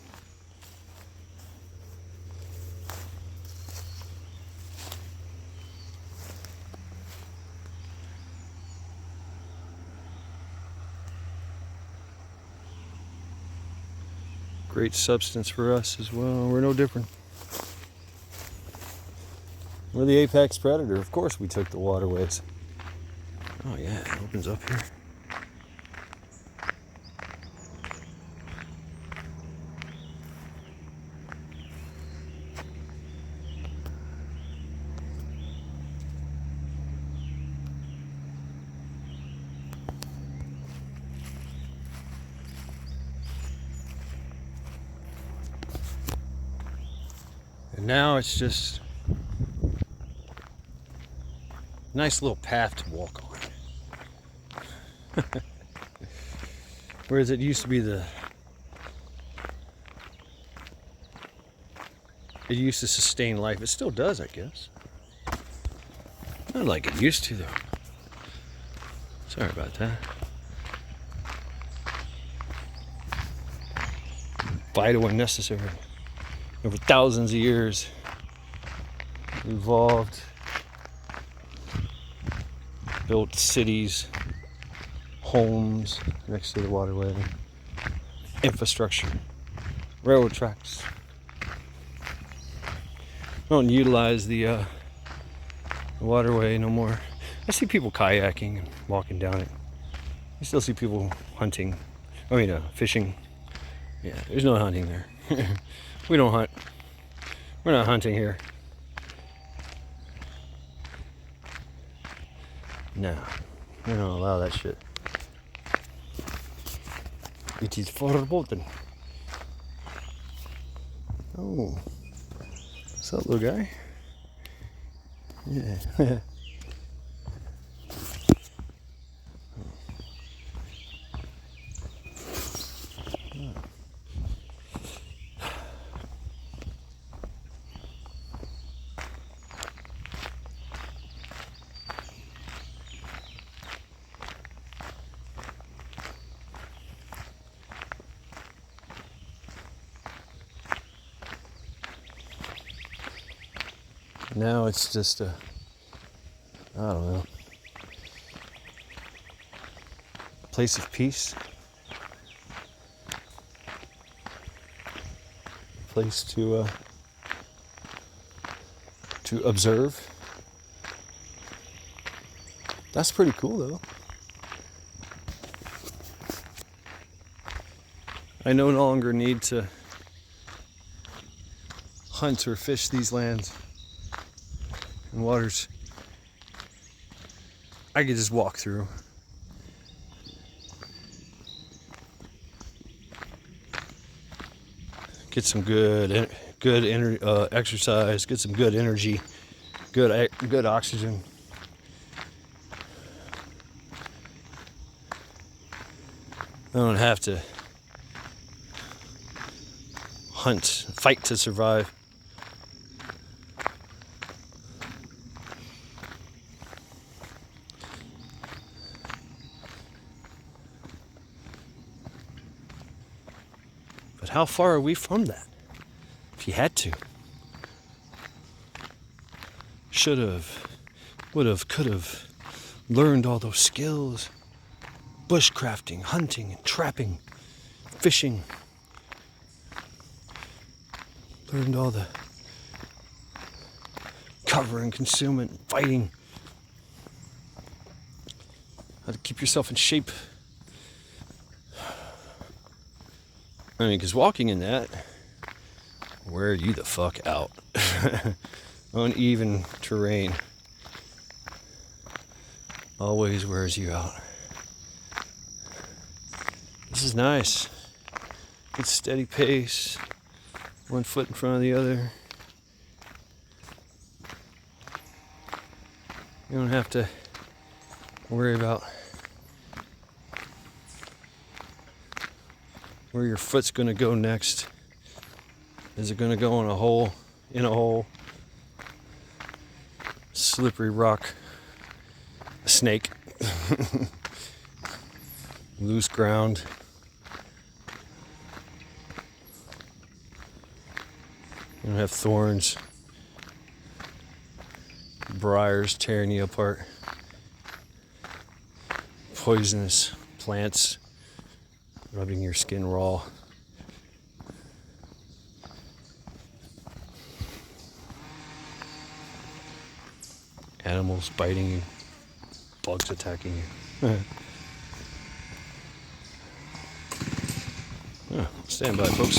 Great substance for us as well. We're no different. We're the apex predator. Of course we took the waterways. Oh yeah, it opens up here. And now it's just a nice little path to walk on. Whereas it used to be it used to sustain life. It still does, I guess. Not like it used to, though. Sorry about that. Vital and necessary. Over thousands of years, evolved, built cities, homes next to the waterway, infrastructure, railroad tracks. Don't utilize the waterway no more. I see people kayaking and walking down it. I still see people hunting. Fishing. Yeah, there's no hunting there. We don't hunt. We're not hunting here. No, we don't allow that shit. It is verboten. Oh, what's up, little guy? Yeah. Now it's just I don't know, place of peace, place to observe. That's pretty cool, though. I no longer need to hunt or fish these lands and waters. I could just walk through. Get some good exercise. Get some good energy. Good oxygen. I don't have to fight to survive. But how far are we from that? If you had to. Should have, would have, could have learned all those skills. Bushcrafting, hunting, and trapping, fishing. Learned all the cover and concealment, fighting. How to keep yourself in shape. I mean, because walking in that, wear you the fuck out. Uneven terrain always wears you out. This is nice. Good steady pace. One foot in front of the other. You don't have to worry about where your foot's gonna go next. Is it gonna go in a hole? Slippery rock. A snake. Loose ground. You don't have thorns. Briars tearing you apart. Poisonous plants rubbing your skin raw. Animals biting you. Bugs attacking you. Stand by, folks.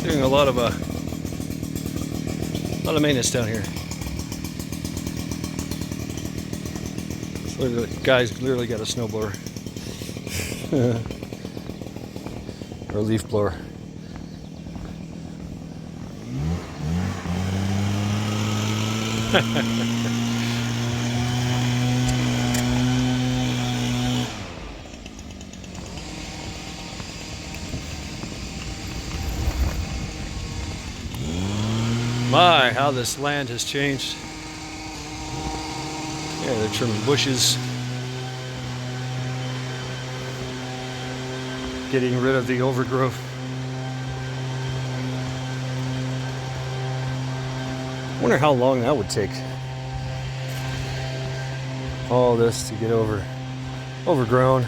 Doing a lot of maintenance down here. Literally, guy's literally got a snowblower or a leaf blower. My, how this land has changed. Yeah, they're trimming bushes, getting rid of the overgrowth. I wonder how long that would take. All this to get overgrown.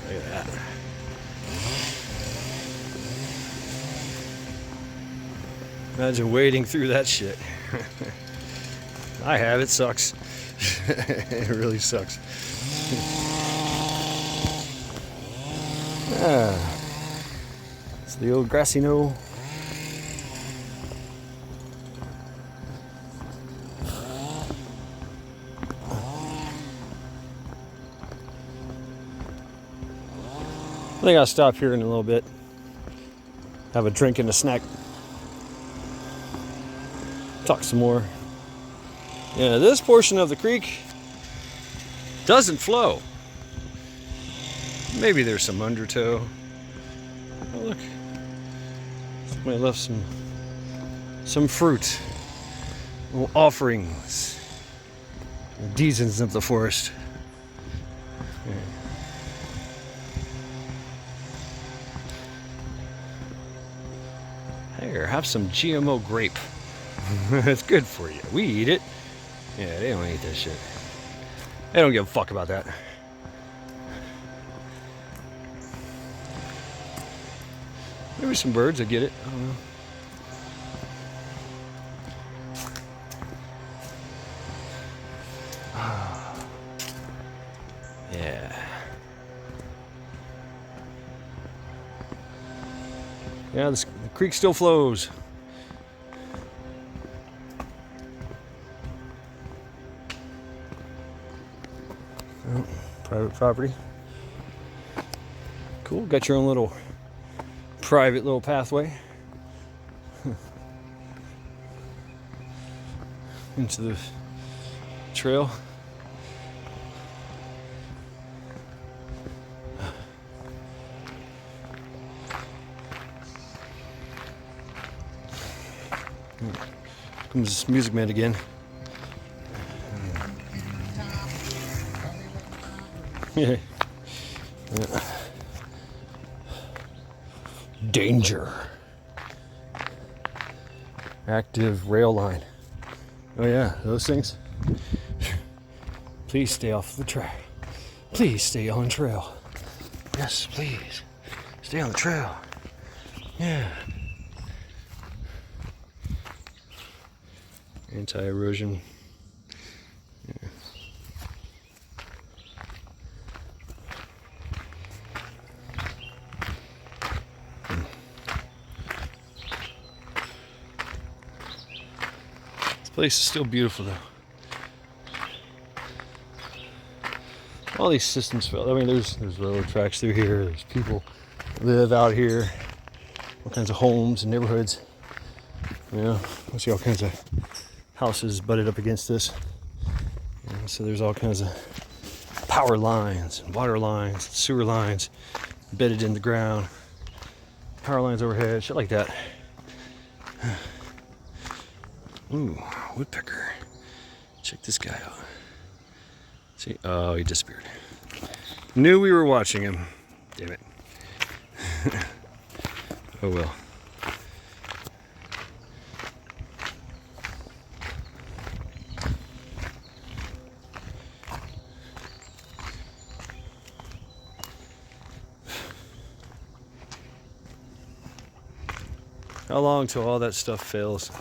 Look at that. Imagine wading through that shit. I have, it sucks. It really sucks. It's the old grassy knoll. I think I'll stop here in a little bit. Have a drink and a snack. Talk some more. Yeah, this portion of the creek doesn't flow. Maybe there's some undertow. Oh, look. Somebody left some fruit. Little offerings. Denizens of the forest. Yeah. Here, have some GMO grape. It's good for you. We eat it. Yeah, they don't eat that shit. They don't give a fuck about that. Maybe some birds that get it. I don't know. Yeah. Yeah, the creek still flows. Oh, private property. Cool, got your own little private little pathway into the trail. Comes this Music Man again. Yeah. Danger. Active rail line. Oh yeah, those things. Please stay off the trail. Please stay on trail. Yes, please. Stay on the trail. Yeah. Anti-erosion. Yeah. This place is still beautiful though. All these systems fail. I mean, there's railroad tracks through here. There's people live out here. All kinds of homes and neighborhoods. You know, I see all kinds of houses butted up against this. And so there's all kinds of power lines, and water lines, sewer lines embedded in the ground, power lines overhead, shit like that. Ooh, woodpecker. Check this guy out. See? Oh, he disappeared. Knew we were watching him. Damn it. Oh well. How long till all that stuff fails?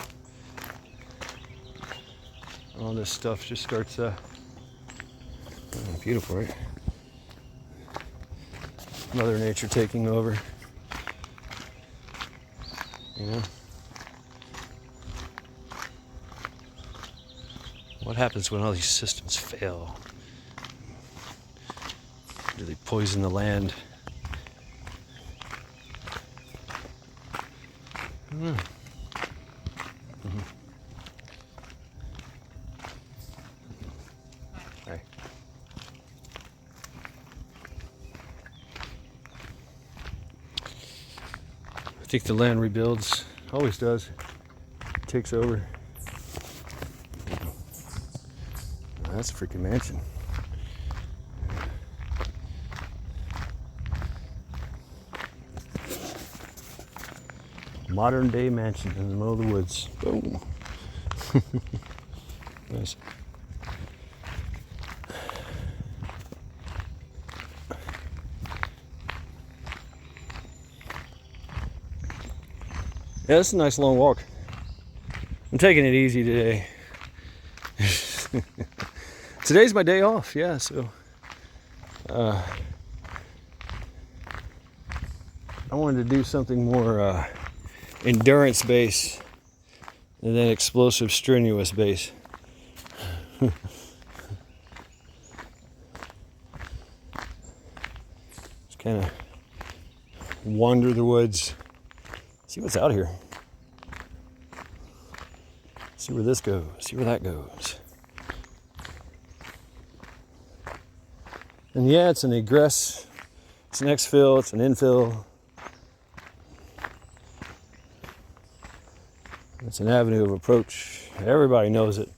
All this stuff just starts beautiful, right? Mother Nature taking over. You know? What happens when all these systems fail? Do they poison the land? I don't know. Right. I think the land rebuilds, always does. Takes over. Oh, that's a freaking mansion. Modern day mansion in the middle of the woods. Boom. Nice. Yeah, it's a nice long walk. I'm taking it easy today. Today's my day off, yeah, so I wanted to do something more endurance based and then explosive, strenuous base. Just kind of wander the woods, see what's out here, see where this goes, see where that goes. And yeah, it's an egress, it's an exfill, it's an infill. It's an avenue of approach. Everybody knows it.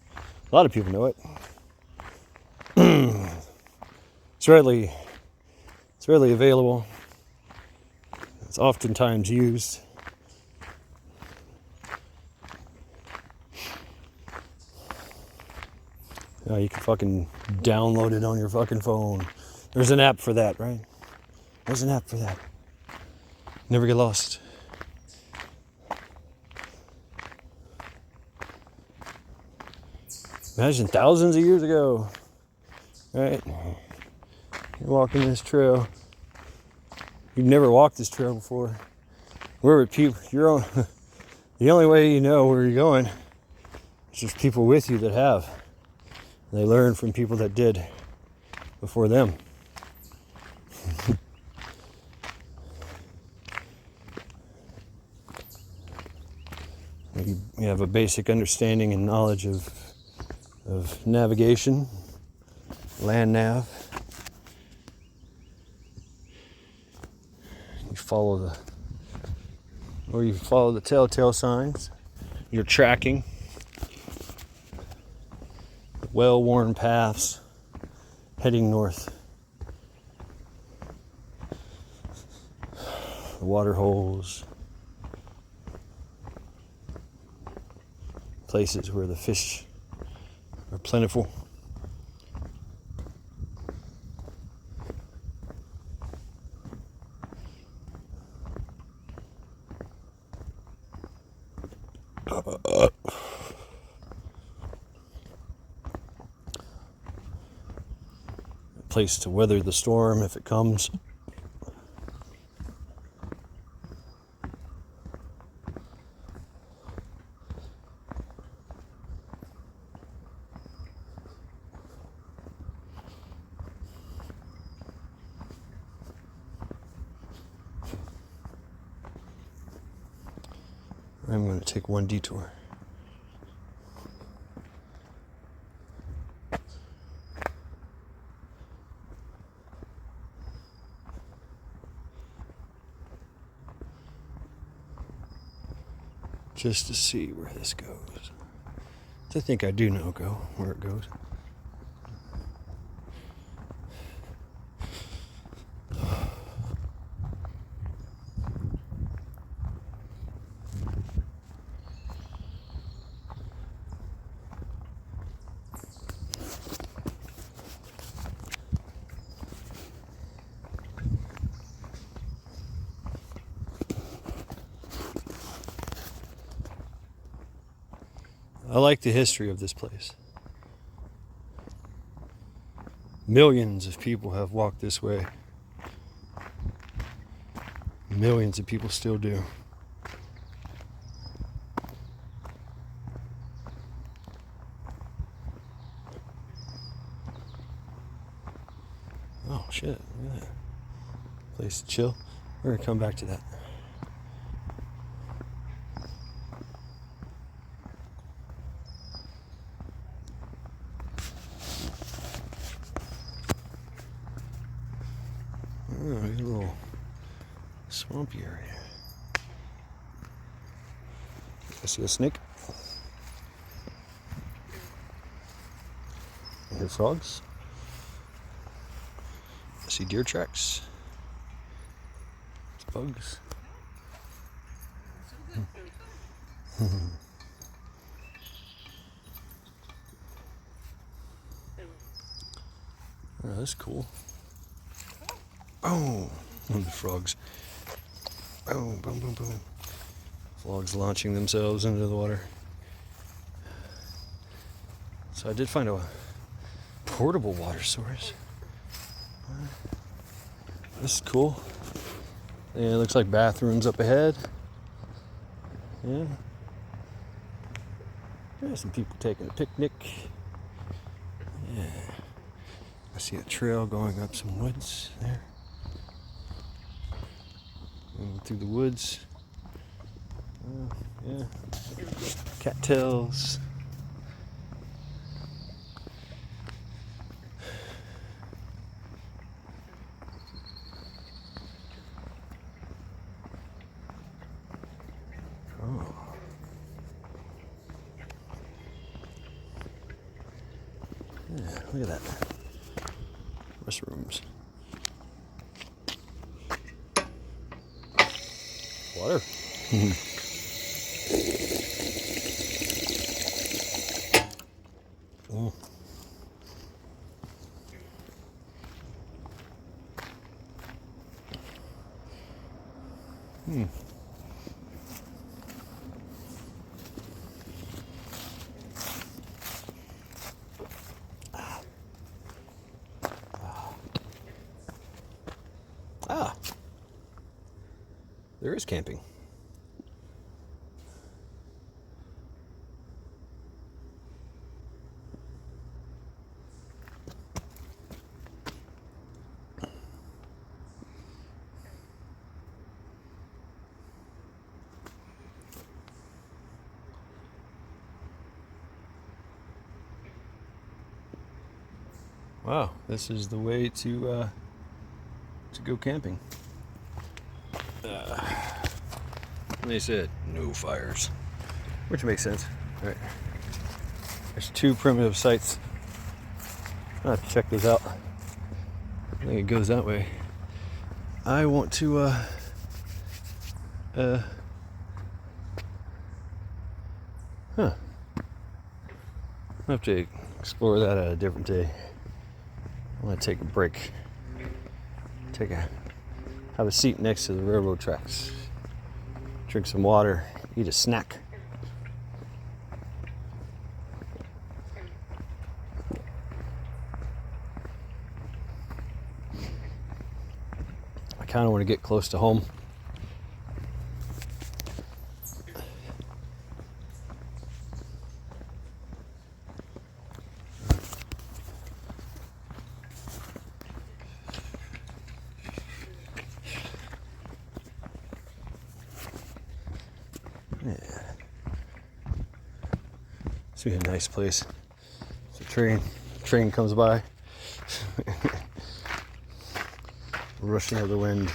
A lot of people know it. It's readily available. It's oftentimes used. You can fucking download it on your fucking phone. There's an app for that, right? There's an app for that. Never get lost. Imagine thousands of years ago, right? You're walking this trail. You've never walked this trail before. Where would people? The only way you know where you're going is there's people with you that have. They learn from people that did before them. You have a basic understanding and knowledge of navigation, land nav. You follow the telltale signs. You're tracking well-worn paths heading north. The water holes, places where the fish are plentiful. A place to weather the storm if it comes. I'm going to take one detour. Just to see where this goes. I think I do know where it goes. I like the history of this place. Millions of people have walked this way. Millions of people still do. Oh shit, look at that. Place to chill. We're gonna come back to that. Oh, there's a little swampy area. I see a snake. I hear frogs. I see deer tracks. It's bugs. Oh, that's cool. Oh, the frogs. Oh, boom, boom, boom. Frogs launching themselves into the water. So I did find a portable water source. This is cool. And it looks like bathrooms up ahead. Yeah. There's some people taking a picnic. Yeah. I see a trail going up some woods there. Going through the woods. Oh, yeah. Cattails. Oh. Yeah, look at that. Mushrooms. Water. Oh. Ah. There is camping. Wow, this is the way to go camping. They said no fires, which makes sense. All right, there's 2 primitive sites. I'll have to check those out. I think it goes that way. I want to I'll have to explore that at a different day. I want to take a break. Have a seat next to the railroad tracks. Drink some water, eat a snack. I kind of want to get close to home. Yeah. It's be a nice place. So train comes by. Rushing of the wind.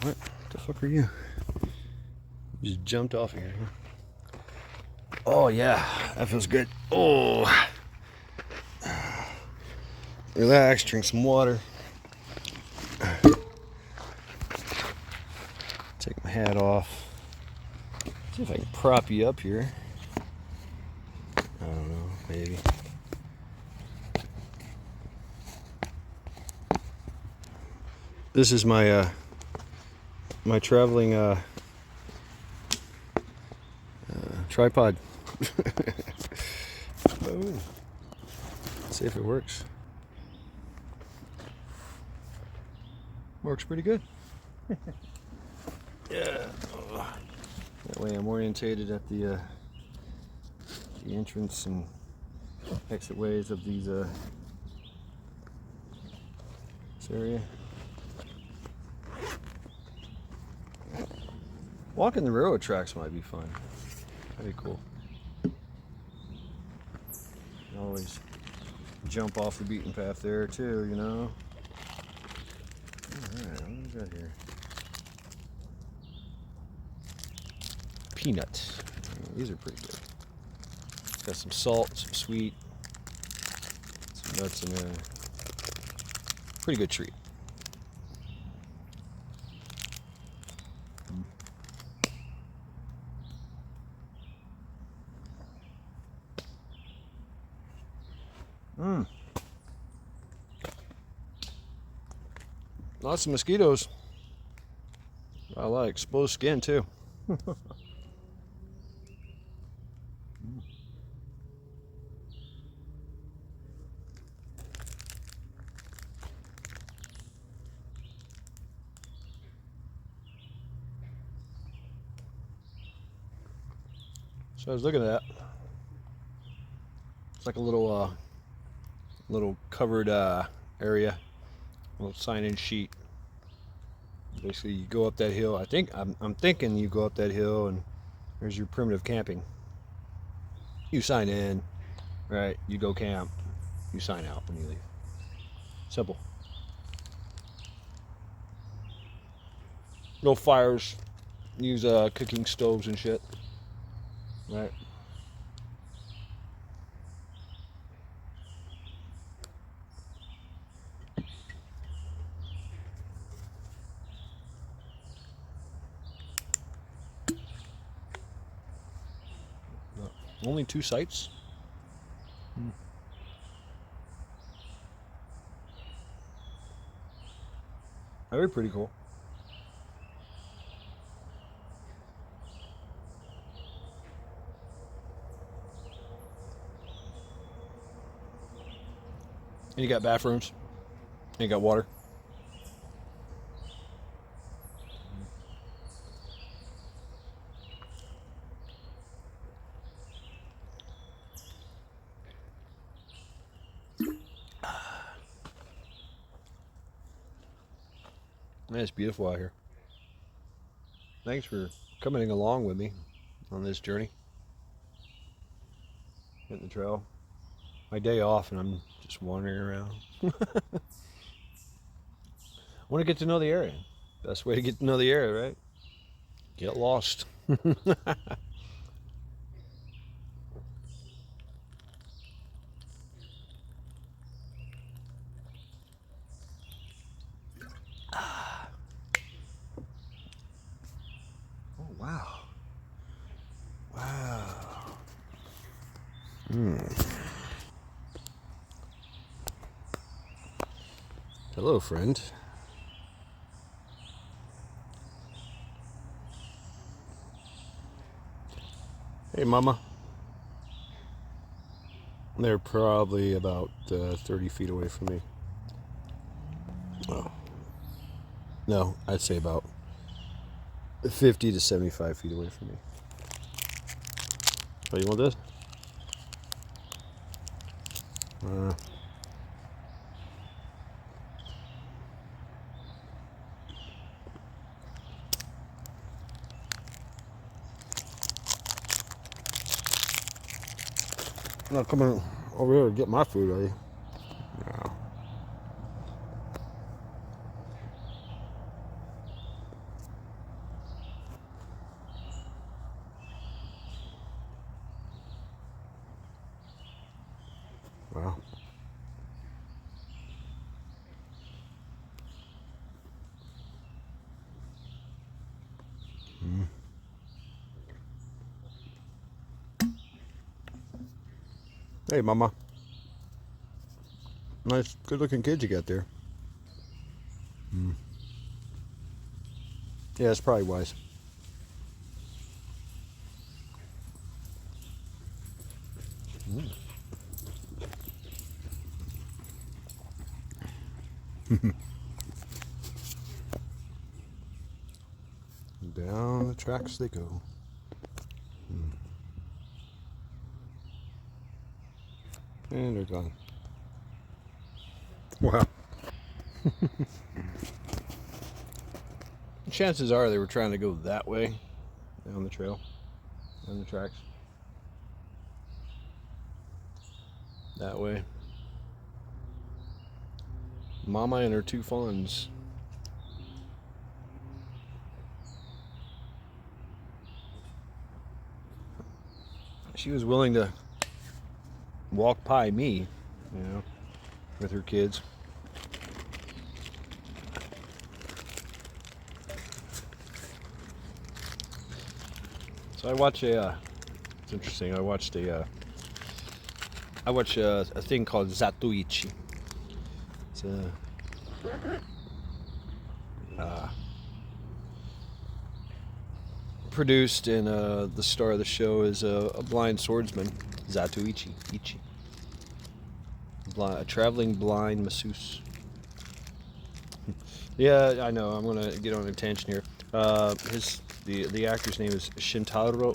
What the fuck are you? You just jumped off here. Oh yeah, that feels good. Oh, relax, drink some water. Take my hat off. See if I can prop you up here. I don't know, maybe. This is my my traveling tripod. Boom. Let's see if it works. Works pretty good. Yeah. That way I'm orientated at the entrance and exit ways of these this area. Walking the railroad tracks might be fun. That'd be cool. You always jump off the beaten path there too, you know. Alright, what is that here? Peanuts. These are pretty good. It's got some salt, some sweet, some nuts in there. Pretty good treat. Mmm. Lots of mosquitoes. I like exposed skin too. So I was looking at that. It's like a little covered area, a little sign-in sheet. Basically, you go up that hill. I'm thinking you go up that hill, and there's your primitive camping. You sign in, right? You go camp. You sign out when you leave. Simple. No fires. Use cooking stoves and shit. Right. Only 2 sites. That'd be pretty cool. And you got bathrooms. And you got water. Man, it's beautiful out here. Thanks for coming along with me on this journey. Hitting the trail. My day off and I'm just wandering around. I want to get to know the area. Best way to get to know the area, right? Get lost. Oh, wow. Wow. Hello, friend. Hey, Mama. They're probably about 30 feet away from me. Oh. No, I'd say about 50 to 75 feet away from me. Oh, you want this? Not coming over here to get my food, are you? No. Wow. Hey, Mama. Nice, good-looking kids you got there. Yeah, it's probably wise. Down the tracks they go. And they're gone. Wow. Chances are they were trying to go that way down the trail, down the tracks. That way. Mama and her two fawns. She was willing to walk by me, you know, with her kids. So I watch it's interesting. I watch a thing called Zatoichi. It's produced, and the star of the show is a blind swordsman, Zatoichi Ichi, a traveling blind masseuse. Yeah, I know. I'm gonna get on a tangent here. The actor's name is Shintaro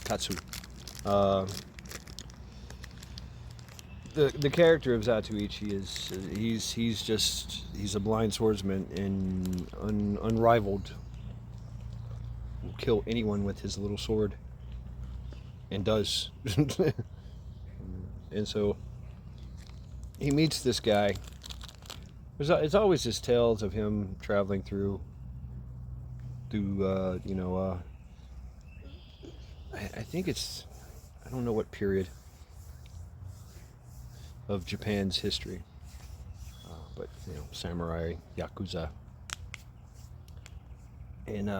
Katsu. The character of Zatoichi is he's a blind swordsman and unrivaled. Will kill anyone with his little sword, and does. And so he meets this guy. It's always just tales of him traveling through I think it's, I don't know what period of Japan's history, but samurai, yakuza, and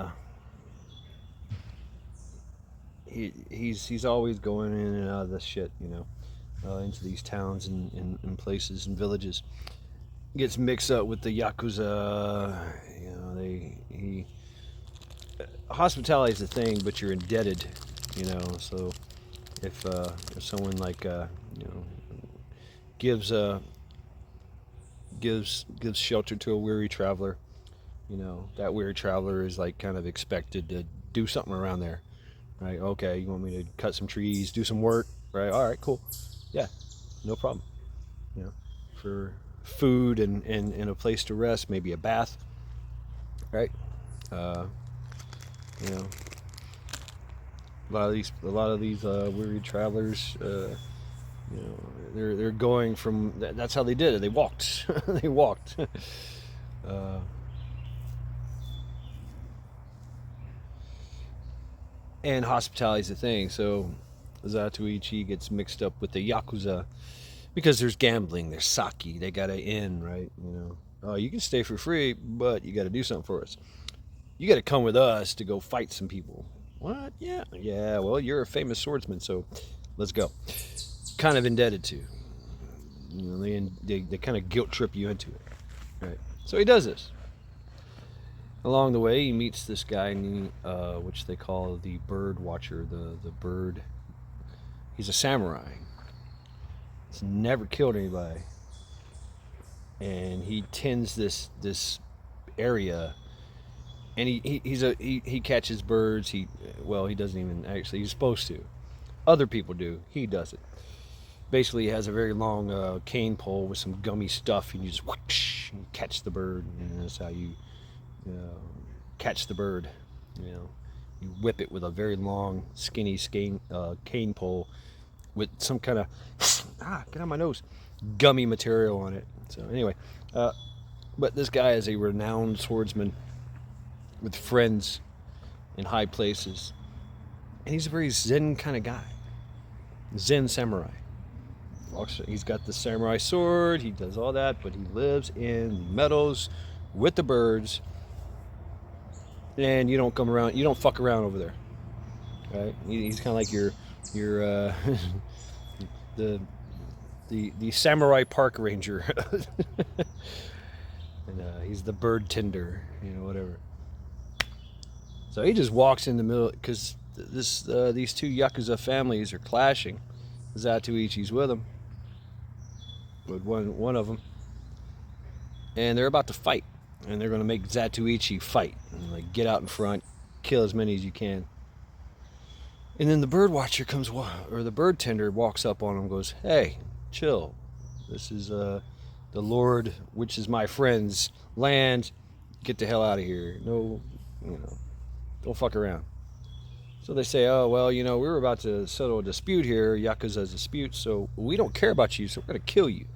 he's always going in and out of this shit, into these towns and places and villages. Gets mixed up with the yakuza. Hospitality is a thing, but you're indebted, so if someone like gives shelter to a weary traveler, that weary traveler is like kind of expected to do something around there, right? Okay, you want me to cut some trees, do some work, right? All right, cool, yeah, no problem. For food and a place to rest, maybe a bath, right? A lot of these weary travelers, they're going from. That's how they did it. They walked. They walked. And hospitality is a thing. So Zatoichi gets mixed up with the yakuza because there's gambling, there's sake. They got to in, right? You can stay for free, but you got to do something for us. You got to come with us to go fight some people. What? Yeah. Well, you're a famous swordsman, so let's go. Kind of indebted to. They kind of guilt trip you into it, right? So he does this. Along the way, he meets this guy, which they call the Bird Watcher. The bird. He's a samurai. He's never killed anybody, and he tends this area. And he catches birds. He doesn't even actually. He's supposed to. Other people do. He doesn't. Basically, he has a very long cane pole with some gummy stuff, and you just whoosh, and catch the bird. And that's how you catch the bird. You whip it with a very long, skinny cane pole with some kind of get on my nose, gummy material on it. So anyway, but this guy is a renowned swordsman with friends in high places, and he's a very zen kind of guy. Zen samurai. He's got the samurai sword, he does all that, but he lives in the meadows with the birds, and you don't fuck around over there, right? He's kind of like your the samurai park ranger. And he's the bird tender, whatever. So he just walks in the middle, because these two Yakuza families are clashing. Zatoichi's with them, with one of them, and they're about to fight, and they're going to make Zatoichi fight, and like get out in front, kill as many as you can. And then the bird watcher comes, or the bird tender walks up on him, and goes, "Hey, chill. This is the Lord, which is my friend's land. Get the hell out of here. No, don't fuck around." So they say, "Oh, well, we were about to settle a dispute here, Yakuza's dispute, so we don't care about you, so we're going to kill you.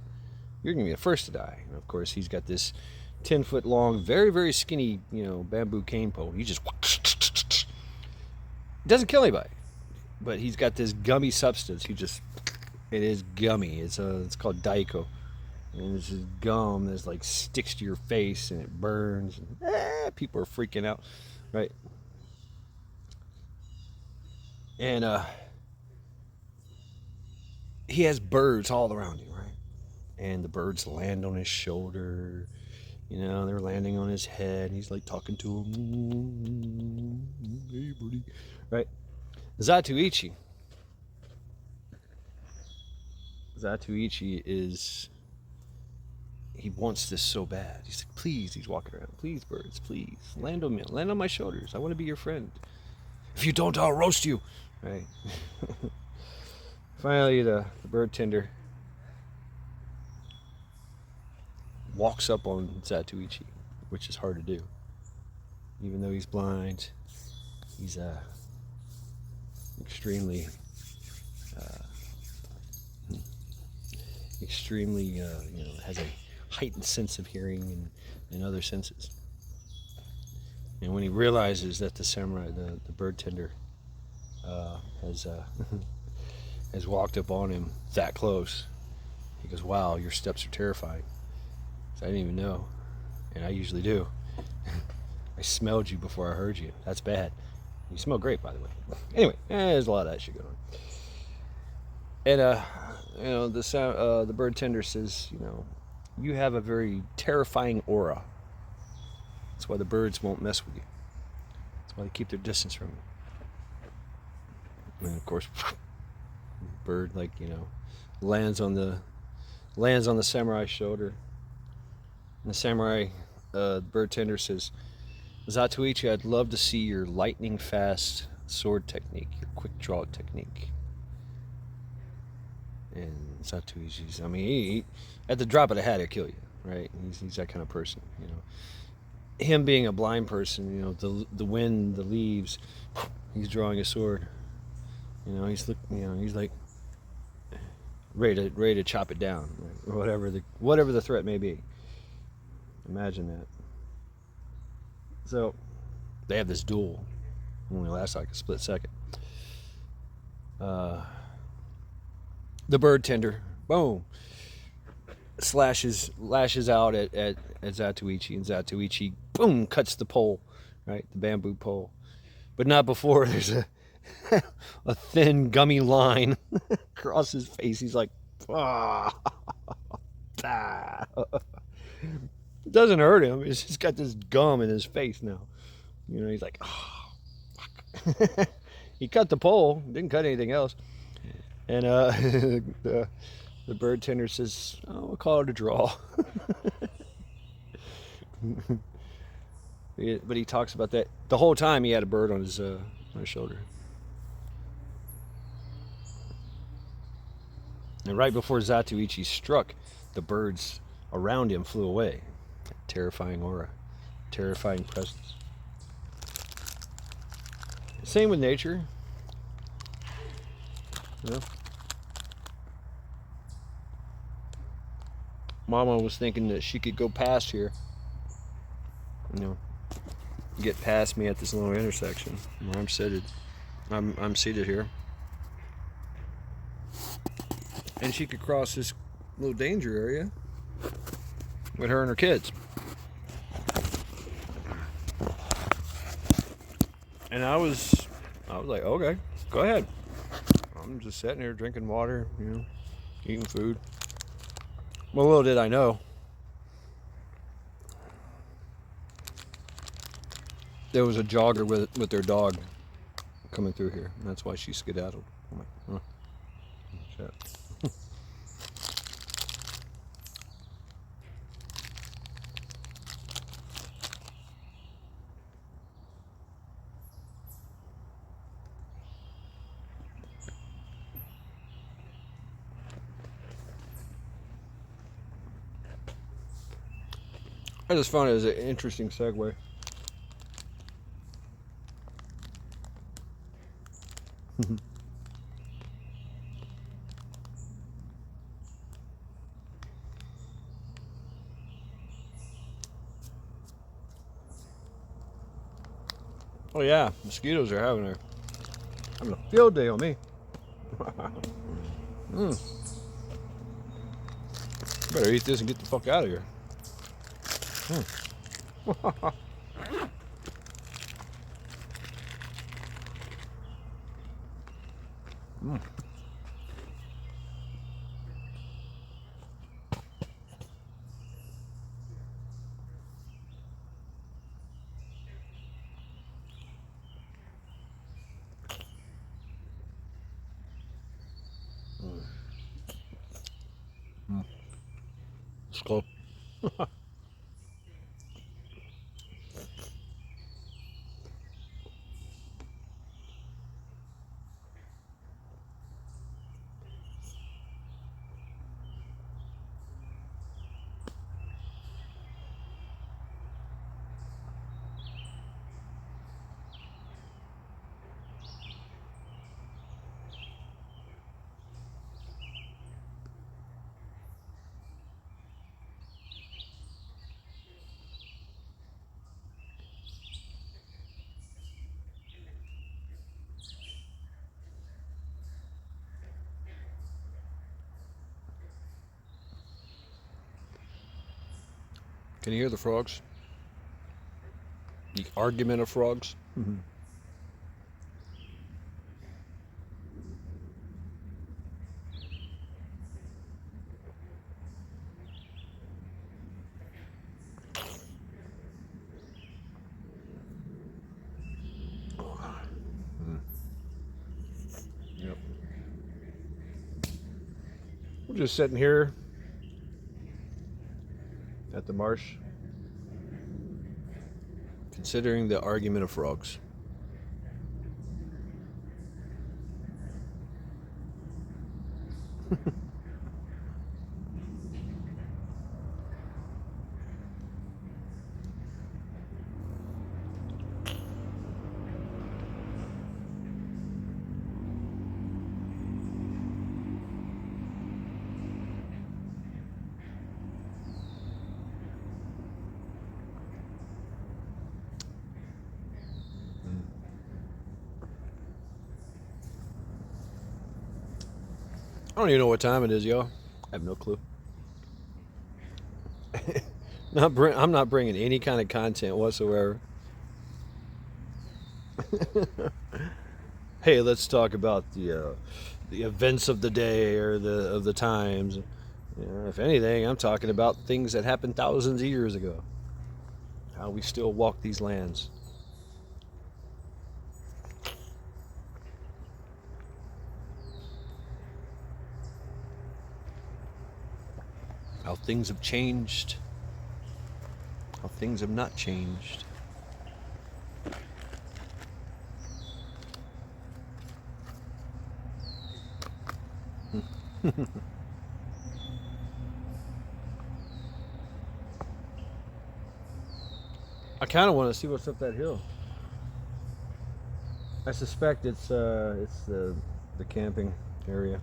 You're going to be the first to die." And of course, he's got this 10-foot long, very, very skinny, bamboo cane pole. He just doesn't kill anybody, but he's got this gummy substance. It is gummy. It's called daiko. And it's just gum that's like sticks to your face and it burns. And, people are freaking out, right? And he has birds all around him, right? And the birds land on his shoulder. They're landing on his head. He's like talking to him. "Hey, buddy," right? Zatoichi he wants this so bad. He's like, "Please," he's walking around, "please, birds, please, land on me, land on my shoulders. I want to be your friend. If you don't, I'll roast you," right? Finally, the bird tender walks up on Zatoichi, which is hard to do. Even though he's blind, he's extremely has a heightened sense of hearing and other senses. And when he realizes that the samurai, the bird tender, has walked up on him that close, he goes, "Wow, your steps are terrifying. So I didn't even know, and I usually do. I smelled you before I heard you. That's bad. You smell great, by the way." Anyway, there's a lot of that shit going on. And the bird tender says, "You have a very terrifying aura. That's why the birds won't mess with you. That's why they keep their distance from you." And of course, bird lands on the samurai's shoulder. And the samurai, bird tender says, "Zatoichi, I'd love to see your lightning fast sword technique, your quick draw technique." And Zatoichi's, he at the drop of the hat, he'll kill you, right? He's that kind of person, Him being a blind person, the wind, the leaves, he's drawing a sword. He's like ready to chop it down, right? Or whatever the threat may be. Imagine that. So they have this duel. Only lasts like a split second. The bird tender, boom, lashes out at Zatoichi, and Zatoichi, boom, cuts the pole, right, the bamboo pole, but not before there's a thin gummy line across his face. He's like, "Ah." It doesn't hurt him. It's just got this gum in his face now. He's like, "Oh, fuck." He cut the pole, didn't cut anything else. And the bird tender says, "Oh, we'll call it a draw." But he talks about that the whole time. He had a bird on his shoulder. And right before Zatoichi struck, the birds around him flew away. Terrifying aura, terrifying presence. Same with nature. Mama was thinking that she could go past here, get past me at this little intersection where I'm seated. I'm seated here, and she could cross this little danger area with her and her kids. And I was like, "Okay, go ahead." I'm just sitting here drinking water, eating food. Well, little did I know, there was a jogger with their dog coming through here. And that's why she skedaddled. I'm like, huh. Shit. I just found it as an interesting segue. Oh yeah, mosquitoes are having a field day on me. Better eat this and get the fuck out of here. Skull. Can you hear the frogs? The argument of frogs? Yep. We're just sitting here at the marsh, considering the argument of frogs. I don't even know what time it is, y'all. I have no clue. I'm not bringing any kind of content whatsoever. Hey, let's talk about the events of the day or of the times. You know, if anything, I'm talking about things that happened thousands of years ago. How we still walk these lands. How things have changed. How things have not changed. I kind of want to see what's up that hill. I suspect it's the camping area,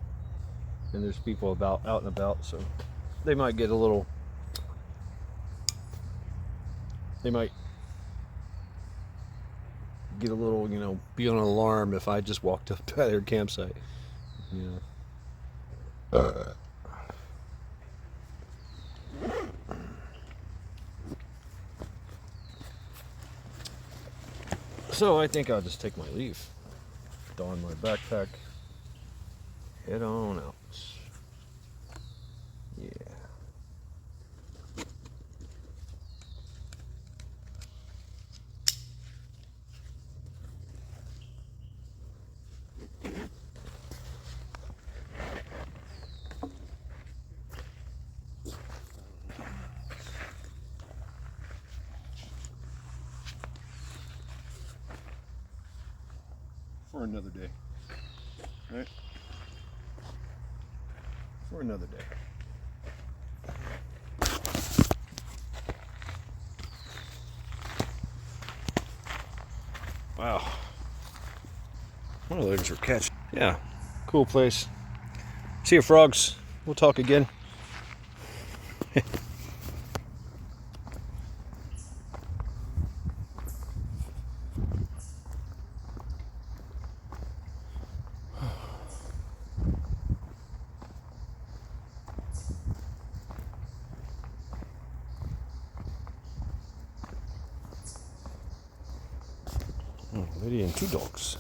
and there's people out and about, so they might get a little. They might get a little, be on an alarm if I just walked up to their campsite. So I think I'll just take my leave, don my backpack, head on out. Yeah. for another day. Right? For another day. Wow. One of those were catch. Yeah. Cool place. See you, frogs. We'll talk again. Lady and two dogs.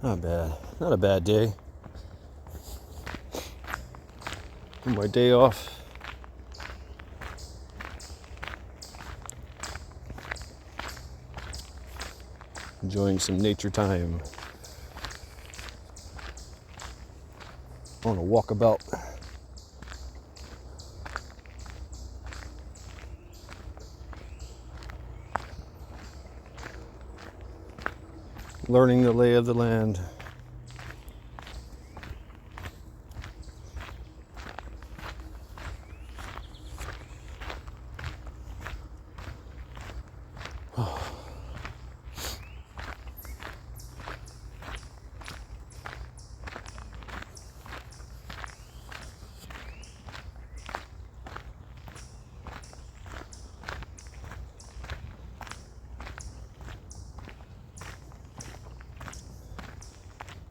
Not bad. Not a bad day. On my day off. Enjoying some nature time. On a walkabout. Learning the lay of the land.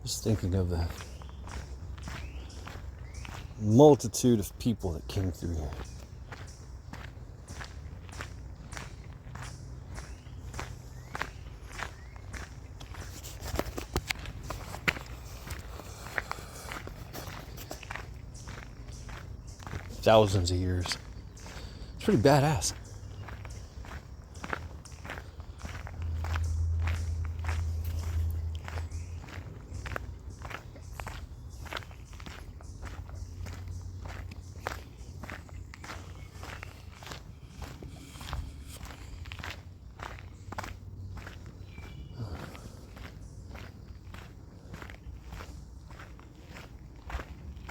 Just thinking of the multitude of people that came through here. Thousands of years. It's pretty badass.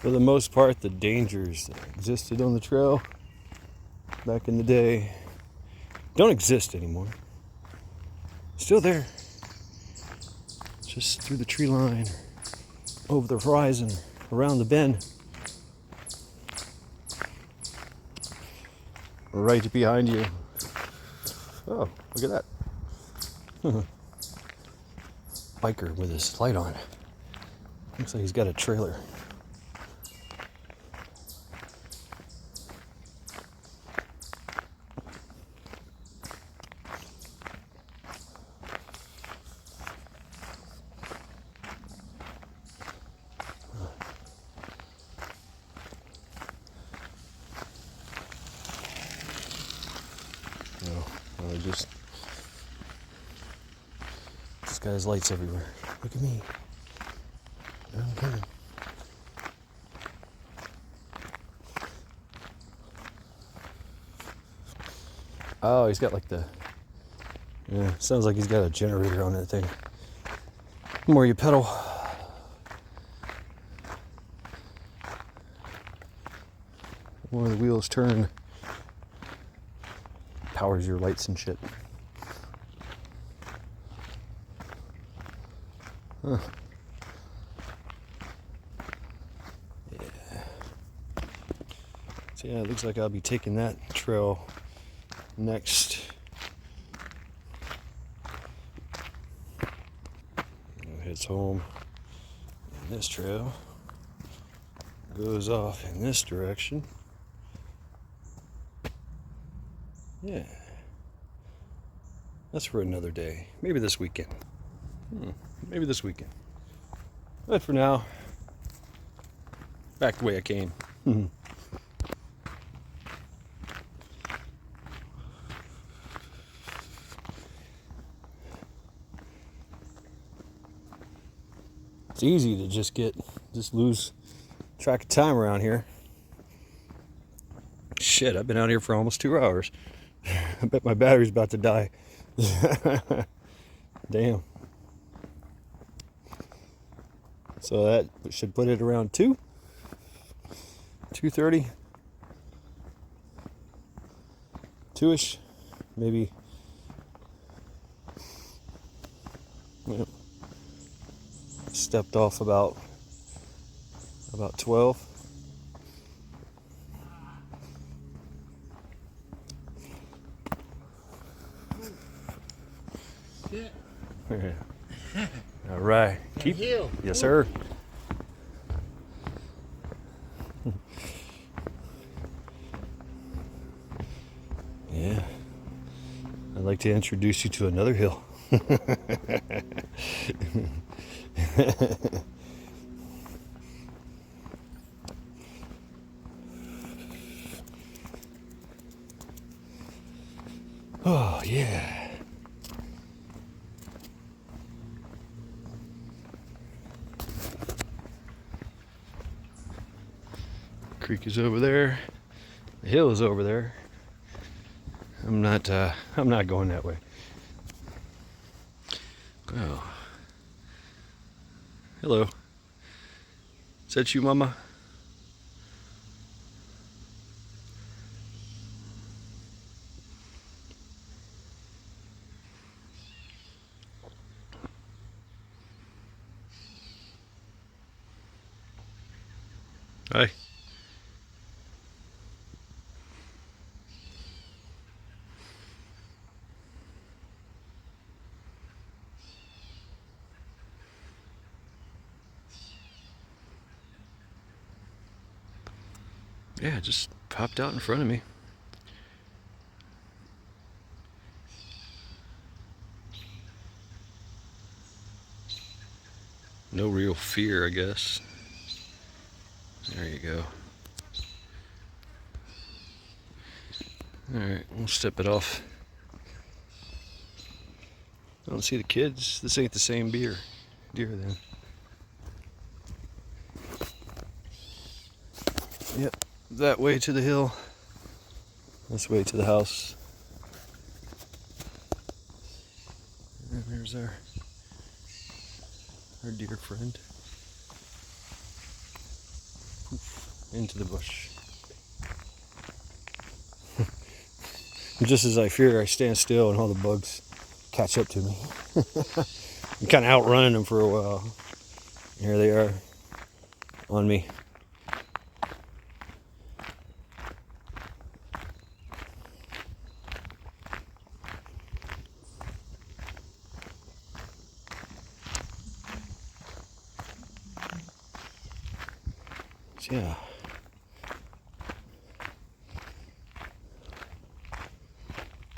For the most part, the dangers that existed on the trail back in the day don't exist anymore. Still there. Just through the tree line, over the horizon, around the bend. Right behind you. Oh, look at that. Biker with his light on. Looks like he's got a trailer. Just this guy's lights everywhere. Look at me. I'm coming. Oh, he's got like the sounds like he's got a generator on that thing. The more you pedal, the more the wheels turn. Powers your lights and shit. Huh. Yeah. So yeah, it looks like I'll be taking that trail next. Heads home. And this trail goes off in this direction. Yeah. That's for another day. Maybe this weekend. Maybe this weekend. But for now, back the way I came. It's easy to just lose track of time around here. Shit, I've been out here for almost 2 hours. I bet my battery's about to die. Damn. So that should put it around 2:30, 2ish, maybe. Well, stepped off about 12. Sit. All right. Keep. Heel. Yes, sir. Yeah. I'd like to introduce you to another hill. Oh, yeah. Creek is over there. The hill is over there. I'm not going that way. Oh. Hello. Is that you, Mama? Hi. Yeah, it just popped out in front of me. No real fear, I guess. There you go. Alright, we'll step it off. I don't see the kids. This ain't the same deer then. Yep, that way to the hill. This way to the house. And there's our dear friend. Poof, into the bush. Just as I fear, I stand still and all the bugs catch up to me. I'm kind of outrunning them for a while. Here they are on me. Yeah.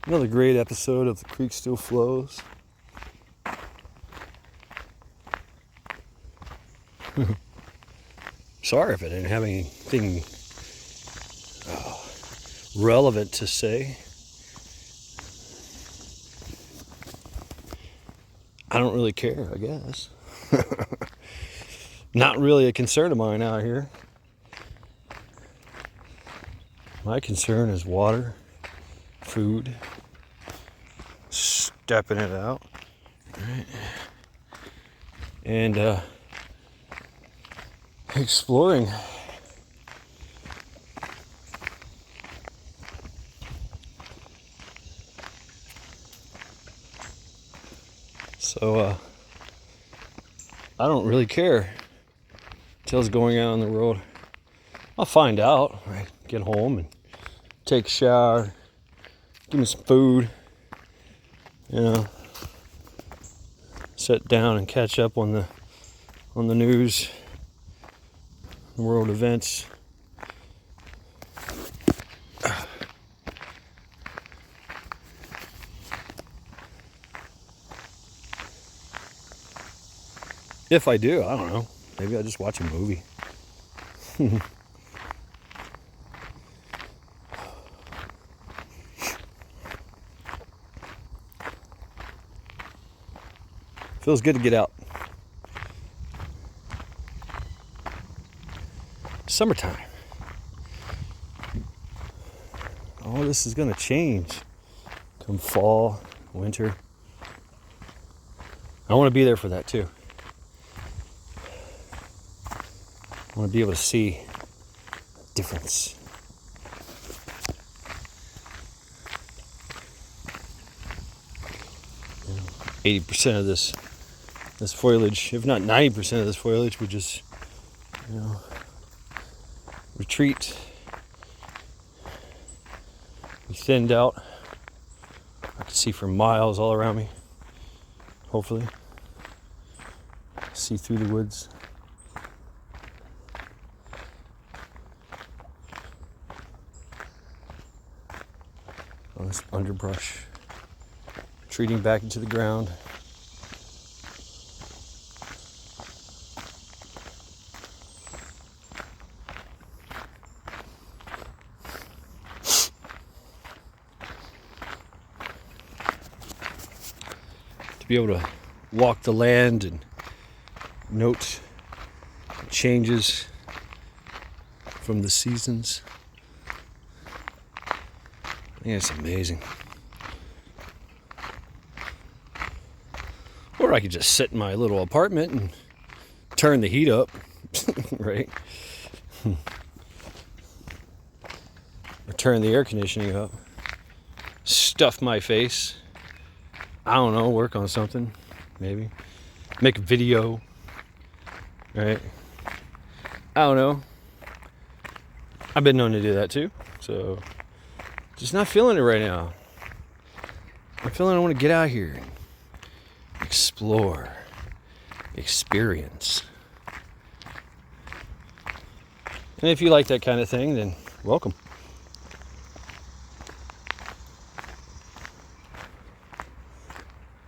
Another great episode of The Creek Still Flows. Sorry if I didn't have anything relevant to say. I don't really care, I guess. Not really a concern of mine out here. My concern is water, food, stepping it out, right? And exploring. So I don't really care until going out on the road. I'll find out. I get home and take a shower, give me some food, you know, sit down and catch up on the news, world events. If I do, I don't know. Maybe I'll just watch a movie. Feels good to get out. Summertime. All this is going to change come fall, winter. I want to be there for that too. I want to be able to see the difference. You know, 80% of this foliage, if not 90% of this foliage, would just, you know, retreat, be thinned out. I can see for miles all around me, hopefully. See through the woods. All this underbrush retreating back into the ground. To be able to walk the land and note changes from the seasons. I think it's amazing. Or I could just sit in my little apartment and turn the heat up, right? Or turn the air conditioning up, stuff my face. I don't know, work on something, maybe. Make a video, right? I don't know. I've been known to do that too, so just not feeling it right now. I'm feeling I want to get out here and explore, experience. And if you like that kind of thing, then welcome.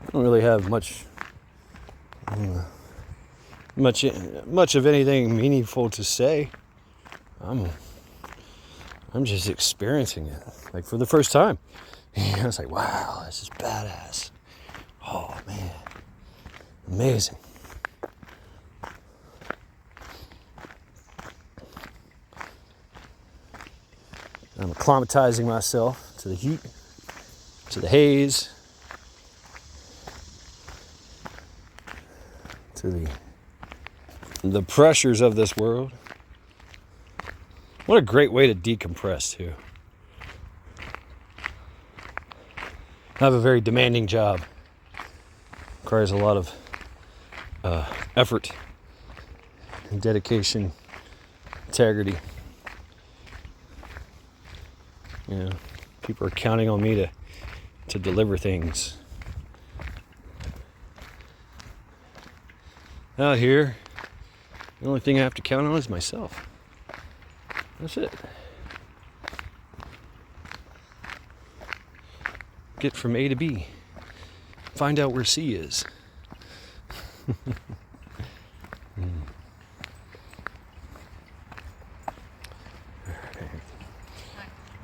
I don't really have much of anything meaningful to say. I'm just experiencing it, like for the first time. I was like, wow, this is badass. Oh man, amazing. I'm acclimatizing myself to the heat, to the haze, to the pressures of this world. What a great way to decompress too. I have a very demanding job. Requires a lot of effort and dedication, integrity. You know, people are counting on me to deliver things. Out here, the only thing I have to count on is myself. That's it. Get from A to B. Find out where C is.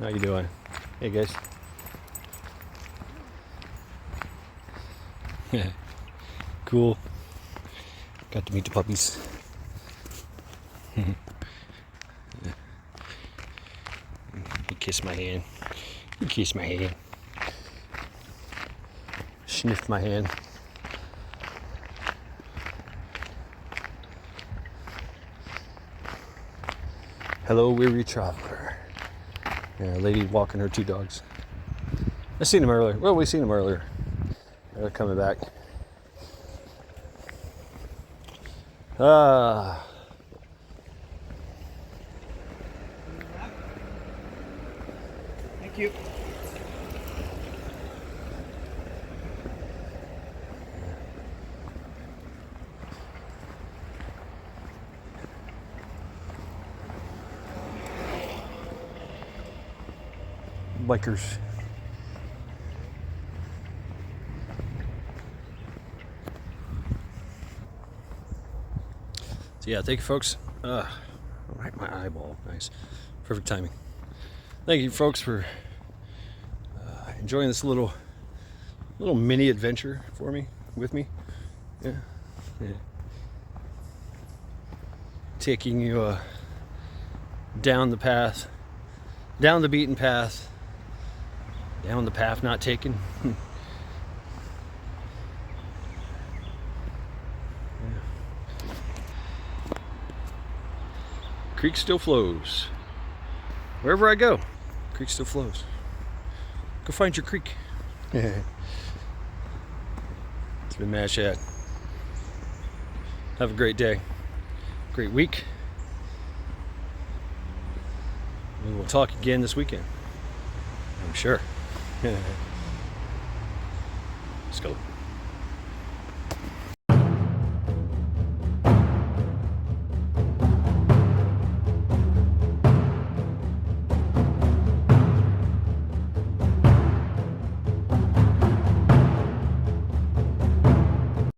How you doing? Hey guys. Cool. Got to meet the puppies. He kissed my hand. He kissed my hand. Sniffed my hand. Hello, weary traveler. Yeah, a lady walking her two dogs. I seen them earlier. Well, we seen them earlier. They're coming back. Thank you. Bikers. So yeah, thank you folks. Right, my eyeball. Nice. Perfect timing. Thank you, folks, for enjoying this little mini adventure with me. Yeah. Taking you down the path, down the beaten path, down the path not taken. Creek still flows. Wherever I go, creek still flows. Go find your creek. It's been Matt Shad. Have a great day. Great week. We will talk again this weekend, I'm sure. Let's go.